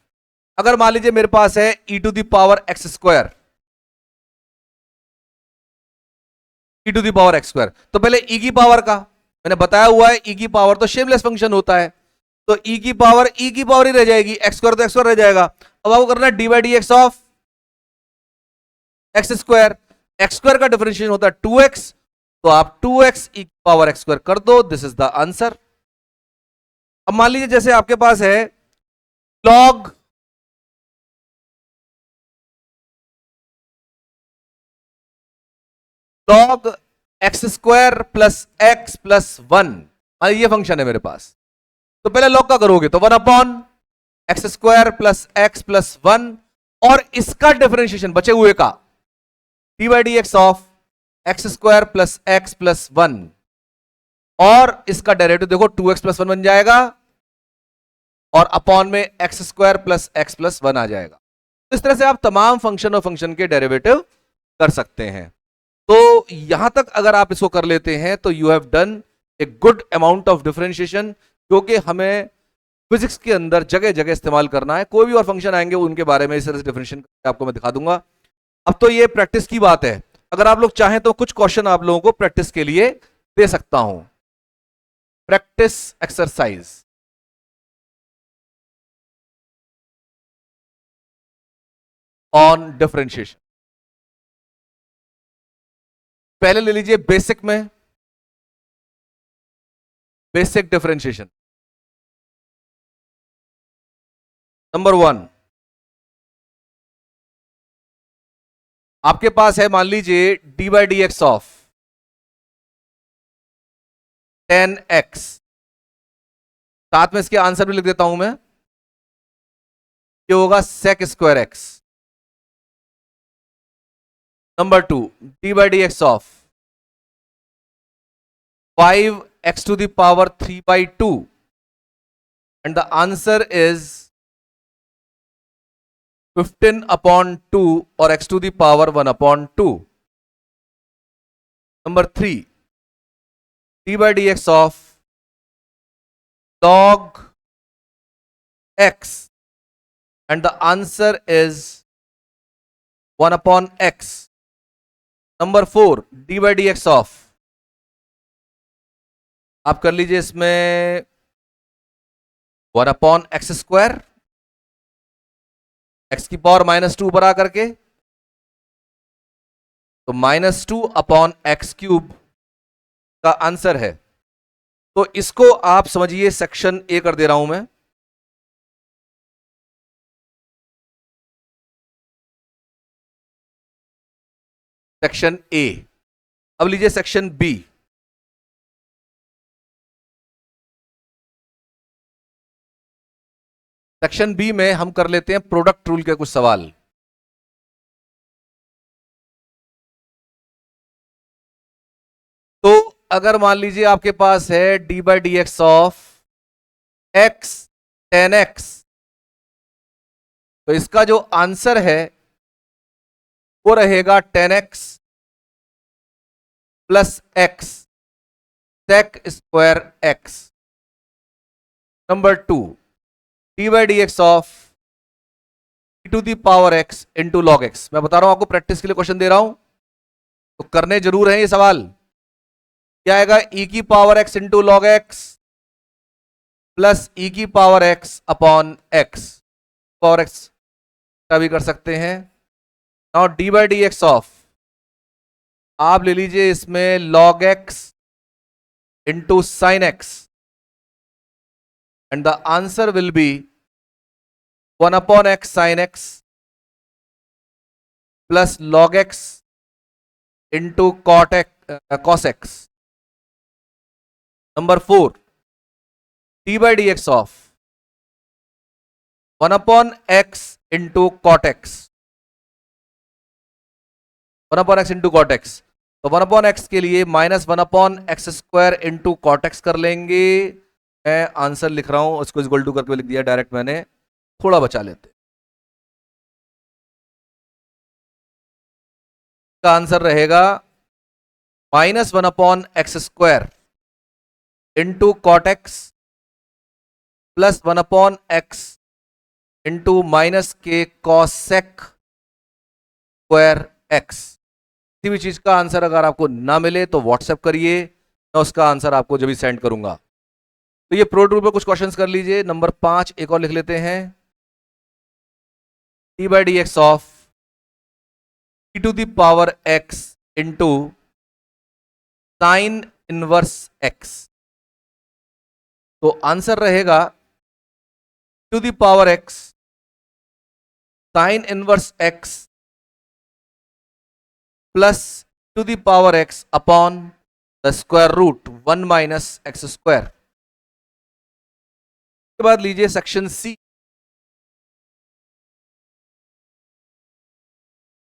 अगर मान लीजिए मेरे पास है e to the power x square, e to the power x square, तो पहले e की पावर का मैंने बताया हुआ है, e की पावर तो शेमलेस फंक्शन होता है, तो e की पावर ही रह जाएगी, एक्स स्क्वायर तो एक्स स्क्वायर रह जाएगा। अब आपको करना है d by d x of x square, x square का डिफरेंशिएशन होता है 2x, तो आप 2x e की पावर एक्स स्क्वायर कर दो, दिस इज द आंसर। अब मान लीजिए जैसे आपके पास है log x square plus x plus one, ये फंक्शन है मेरे पास, तो पहले लॉग का करोगे तो 1/x square plus x plus one, और इसका डिफरेंशिएशन बचे हुए का D by d x of x square plus x plus one, और इसका डेरिवेटिव देखो 2x प्लस वन बन जाएगा, और अपॉन में x square plus x plus one आ जाएगा। इस तरह से आप तमाम फंक्शन और फंक्शन के डेरिवेटिव कर सकते हैं। तो यहां तक अगर आप इसको कर लेते हैं तो you have done a good amount of differentiation, क्योंकि हमें फिजिक्स के अंदर जगह जगह इस्तेमाल करना है। कोई भी और फंक्शन आएंगे उनके बारे में इस तरह से डिफरेंशिएशन आपको मैं दिखा दूंगा। अब तो ये प्रैक्टिस की बात है, अगर आप लोग चाहें तो कुछ क्वेश्चन आप लोगों को प्रैक्टिस के लिए दे सकता हूं। Practice exercise, on differentiation. पहले ले लीजिए बेसिक में, बेसिक डिफरेंशिएशन। नंबर 1, आपके पास है मान लीजिए D by d x of 10x, साथ में इसके आंसर भी लिख देता हूं मैं, ये होगा sec square x. Number 2, d by d x of 5x to the power 3 by 2, and the answer is 15 upon 2 or x to the power 1 upon 2. Number 3, d by dx of log x, and the answer is 1 upon x. Number 4, d by dx of, आप कर लीजिए इसमें 1 upon x square, x की power -2 ऊपर आकर के, तो -2 upon x cube का आंसर है। तो इसको आप समझिए सेक्शन ए कर दे रहा हूं मैं। Section A. अब लीजिए सेक्शन बी। सेक्शन बी में हम कर लेते हैं प्रोडक्ट रूल के कुछ सवाल। तो अगर मान लीजिए आपके पास है d by d x of x 10x, तो इसका जो आंसर है वो रहेगा 10x plus x sec square x. Number 2, d by d x of e to the power x into log x. मैं बता रहा हूं आपको, प्रैक्टिस के लिए क्वेश्चन दे रहा हूं, तो करने जरूर है ये सवाल। क्या आएगा? e की power x into log x plus e की power x upon x। Power x का भी कर सकते हैं। Now d by d x of, आप ले लीजिए इसमें log x into sign x, and the answer will be 1 upon x sin x plus log x into cot x, cos x. Number 4, d by dx of 1 upon x into cot x. 1 upon x into cot x. तो 1 upon x के लिए -1 upon x square into cot x कर लेंगे। मैं answer लिख रहा हूं, उसको इक्वल टू करके लिख दिया डायरेक्ट मैंने, थोड़ा बचा लेते। का आंसर रहेगा -1 upon x square into cot x plus 1 upon x into minus के कॉसेक स्क्वायर एक्स। किसी भी चीज का आंसर अगर आपको ना मिले तो व्हाट्सएप करिए, मैं उसका आंसर आपको जब भी सेंड करूंगा। तो ये प्रोड रूल पर कुछ क्वेश्चंस कर लीजिए। नंबर 5 एक और लिख लेते हैं, d by d x of e to the power x into sine inverse x। तो आंसर रहेगा to the power x sine inverse x plus to the power x upon the square root 1 minus x square. के बाद लीजिए section C.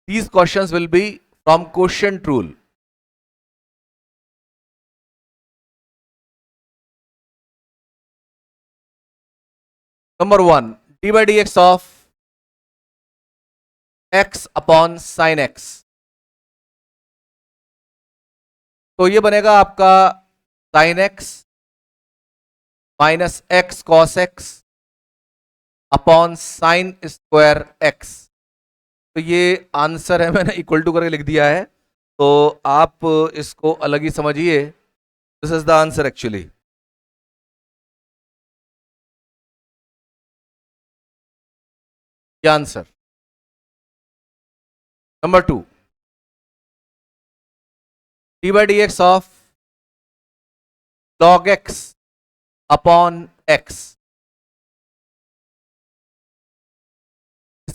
These questions will be from quotient rule. Number 1, d by dx of x upon sin x. तो ये बनेगा आपका sin x minus x cos x upon sine square x. तो ये answer है, मैंने इक्वल टू करके लिख दिया है, तो आप इसको अलग ही समझिए। This is the answer actually. ये answer. Number 2, d by d x of log x upon x.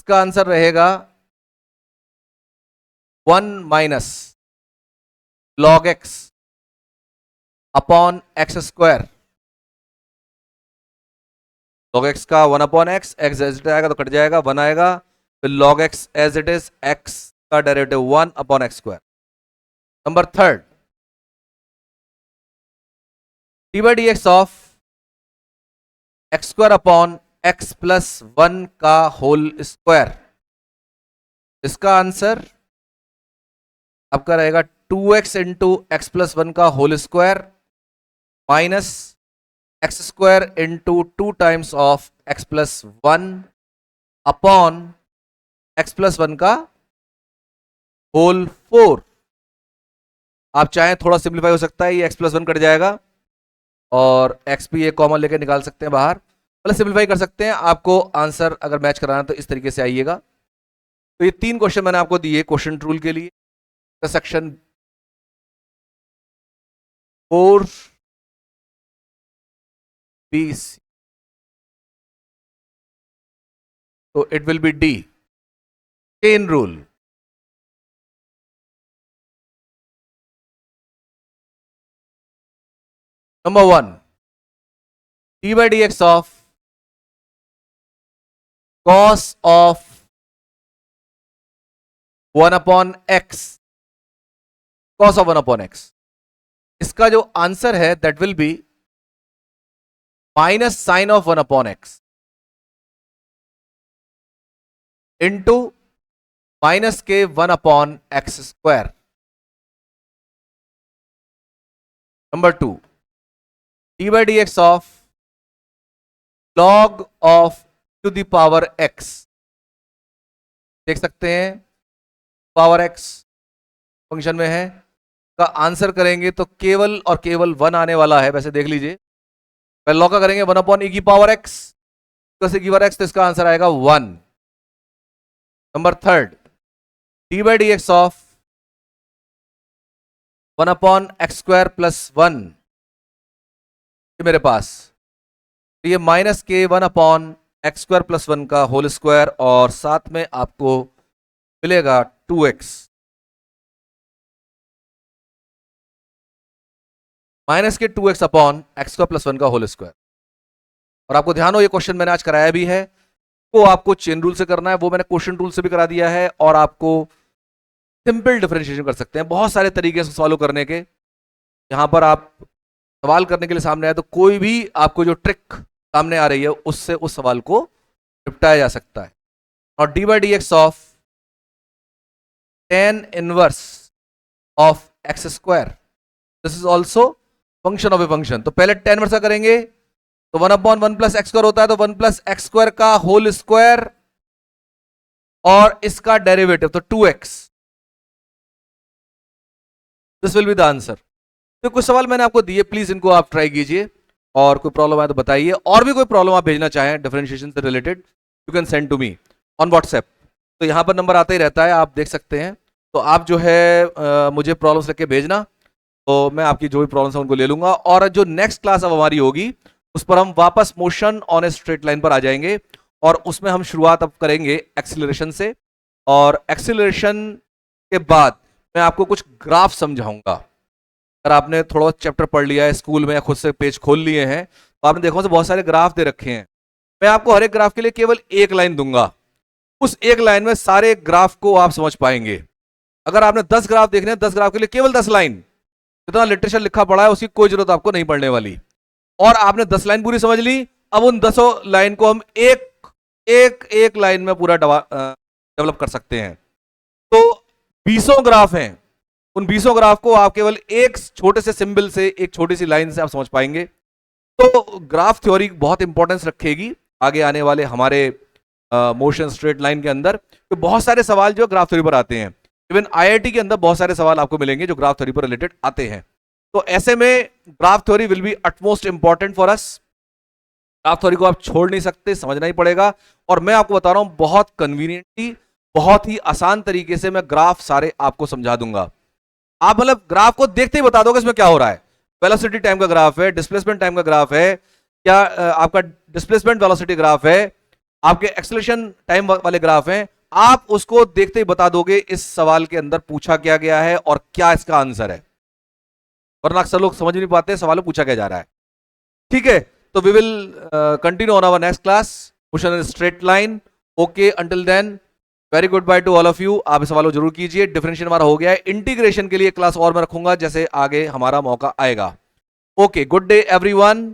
इसका आंसर रहेगा 1 minus log x upon x square. log x का 1 upon x, x as it आएगा तो कट जाएगा, 1 आएगा, फिर log x as it is, x का derivative 1 upon x square. Number third, d by d x of x square upon x plus 1 का whole square. इसका answer आपका रहेगा 2x इंटू एक्स प्लस 1 का whole square minus x square into 2 times of x plus 1 upon x plus 1 का whole 4। आप चाहें थोड़ा simplify हो सकता है, ये एक्स प्लस 1 कट जाएगा और एक्स भी ये कॉमन लेके निकाल सकते हैं बाहर, मतलब सिंप्लीफाई कर सकते हैं। आपको आंसर अगर मैच कराना तो इस तरीके से आइएगा। तो ये 3 क्वेश्चन मैंने आपको दिए क्वेश्चन रूल के लिए। सेक्शन 4 BC, तो it will be D, chain rule. Number 1, d by d x of cos of 1 upon x, cos of 1 upon x, इसका जो आंसर है that will be minus sine of 1 upon x into minus के 1 upon x square. Number 2, d by d x of log of to the power x, देख सकते हैं power x function में है, का आंसर करेंगे तो केवल और केवल 1 आने वाला है। वैसे देख लीजिए, पहले लॉग का करेंगे 1 अपॉन e की पावर x, प्लस e की पावर x, तो इसका आंसर आएगा 1। Number third, d by d x of 1 upon x square plus 1, ये मेरे पास, तो ये माइनस के 1 अपॉन एक्स स्क्वायर प्लस 1 का होल स्क्वायर और साथ में आपको मिलेगा 2x माइनस के 2x upon x square plus 1 का होल स्क्वायर। और आपको ध्यान हो ये क्वेश्चन मैंने आज कराया भी है, वो आपको चेन रूल से करना है, वो मैंने क्वेश्चन रूल से भी करा दिया है, और आपको सिंपल डिफरेंशिएशन कर सकते हैं। बहुत सारे तरीके से सॉल्व करने के, यहां पर आप सवाल करने के लिए सामने आए तो कोई भी आपको जो ट्रिक सामने आ रही है उससे उस सवाल को निपटाया जा सकता है। और D by d x of tan inverse of x square, this is also function of a function. तो पहले tan इनवर्स का करेंगे तो 1 अपॉन 1 प्लस एक्स स्क्वायर होता है, तो 1 प्लस एक्स स्क्वायर का होल स्क्वायर और इसका डेरिवेटिव तो 2x, this will be the answer. तो कुछ सवाल मैंने आपको दिए, प्लीज इनको आप ट्राई कीजिए, और कोई प्रॉब्लम आए तो बताइए। और भी कोई प्रॉब्लम आप भेजना चाहें डिफरेंशिएशन से related, you can send to me on WhatsApp. तो यहाँ पर नंबर आता ही रहता है, आप देख सकते हैं। तो आप जो है मुझे प्रॉब्लम्स लिख के भेजना, तो मैं आपकी जो भी प्रॉब्लम्स है उनको ले लूंगा। और जो नेक्स्ट क्लास अब हमारी होगी उस पर हम वापस motion on a straight line पर आ जाएंगे, और उसमें हम शुरुआत अब करेंगे एक्सीलरेशन से, और एक्सीलरेशन के बाद मैं आपको कुछ ग्राफ समझाऊंगा। अगर आपने थोड़ा चैप्टर पढ़ लिया है स्कूल में या खुद से पेज खोल लिए हैं तो आपने देखा से बहुत सारे ग्राफ दे रखे हैं। मैं आपको हर एक ग्राफ के लिए केवल एक लाइन दूंगा, उस एक लाइन में सारे ग्राफ को आप समझ पाएंगे। अगर आपने 10 ग्राफ देखने हैं, 10 ग्राफ के लिए केवल 10 लाइन, जितना लिटरेचर लिखा पड़ा है उसकी कोई जरूरत आपको नहीं पड़ने वाली। और आपने 10 लाइन पूरी समझ ली, अब उन 10 लाइन को हम एक लाइन में पूरा डेवलप कर सकते हैं। तो 20 ग्राफ हैं, उन 20 ग्राफ को आप केवल एक छोटे से सिंबल से, एक छोटी सी लाइन से आप समझ पाएंगे। तो ग्राफ थ्योरी बहुत इंपॉर्टेंस रखेगी आगे आने वाले हमारे मोशन स्ट्रेट लाइन के अंदर। तो बहुत सारे सवाल जो ग्राफ थ्योरी पर आते हैं, इवन आईआईटी के अंदर बहुत सारे सवाल आपको मिलेंगे जो ग्राफ थ्योरी पर रिलेटेड आते हैं। तो ऐसे में graph theory will be utmost important for us. Graph theory को आप छोड़ नहीं सकते, समझना ही पड़ेगा। और मैं आपको बता रहा हूं बहुत कन्वीनियंटली, बहुत ही आसान तरीके से मैं ग्राफ सारे आपको समझा दूंगा। आप मतलब ग्राफ को देखते ही बता दोगे इसमें क्या हो रहा है। वेलोसिटी टाइम का ग्राफ है, डिस्प्लेसमेंट टाइम का ग्राफ है, क्या आपका डिस्प्लेसमेंट वेलोसिटी ग्राफ है, आपके एक्सेलरेशन टाइम वाले ग्राफ हैं, आप उसको देखते ही बता दोगे इस सवाल के अंदर पूछा क्या गया है और क्या इसका आंसर है, वरना अक्सर लोग समझ नहीं पाते सवाल में पूछा क्या जा रहा है। ठीक है, तो we will continue on our next class, motion in straight line. Okay, until then very good bye to all of you. आप इस सवाल को जरूर कीजिए। डिफरेंशियल हमारा हो गया है, इंटीग्रेशन के लिए क्लास और मैं रखूंगा जैसे आगे हमारा मौका आएगा। Okay, good day everyone.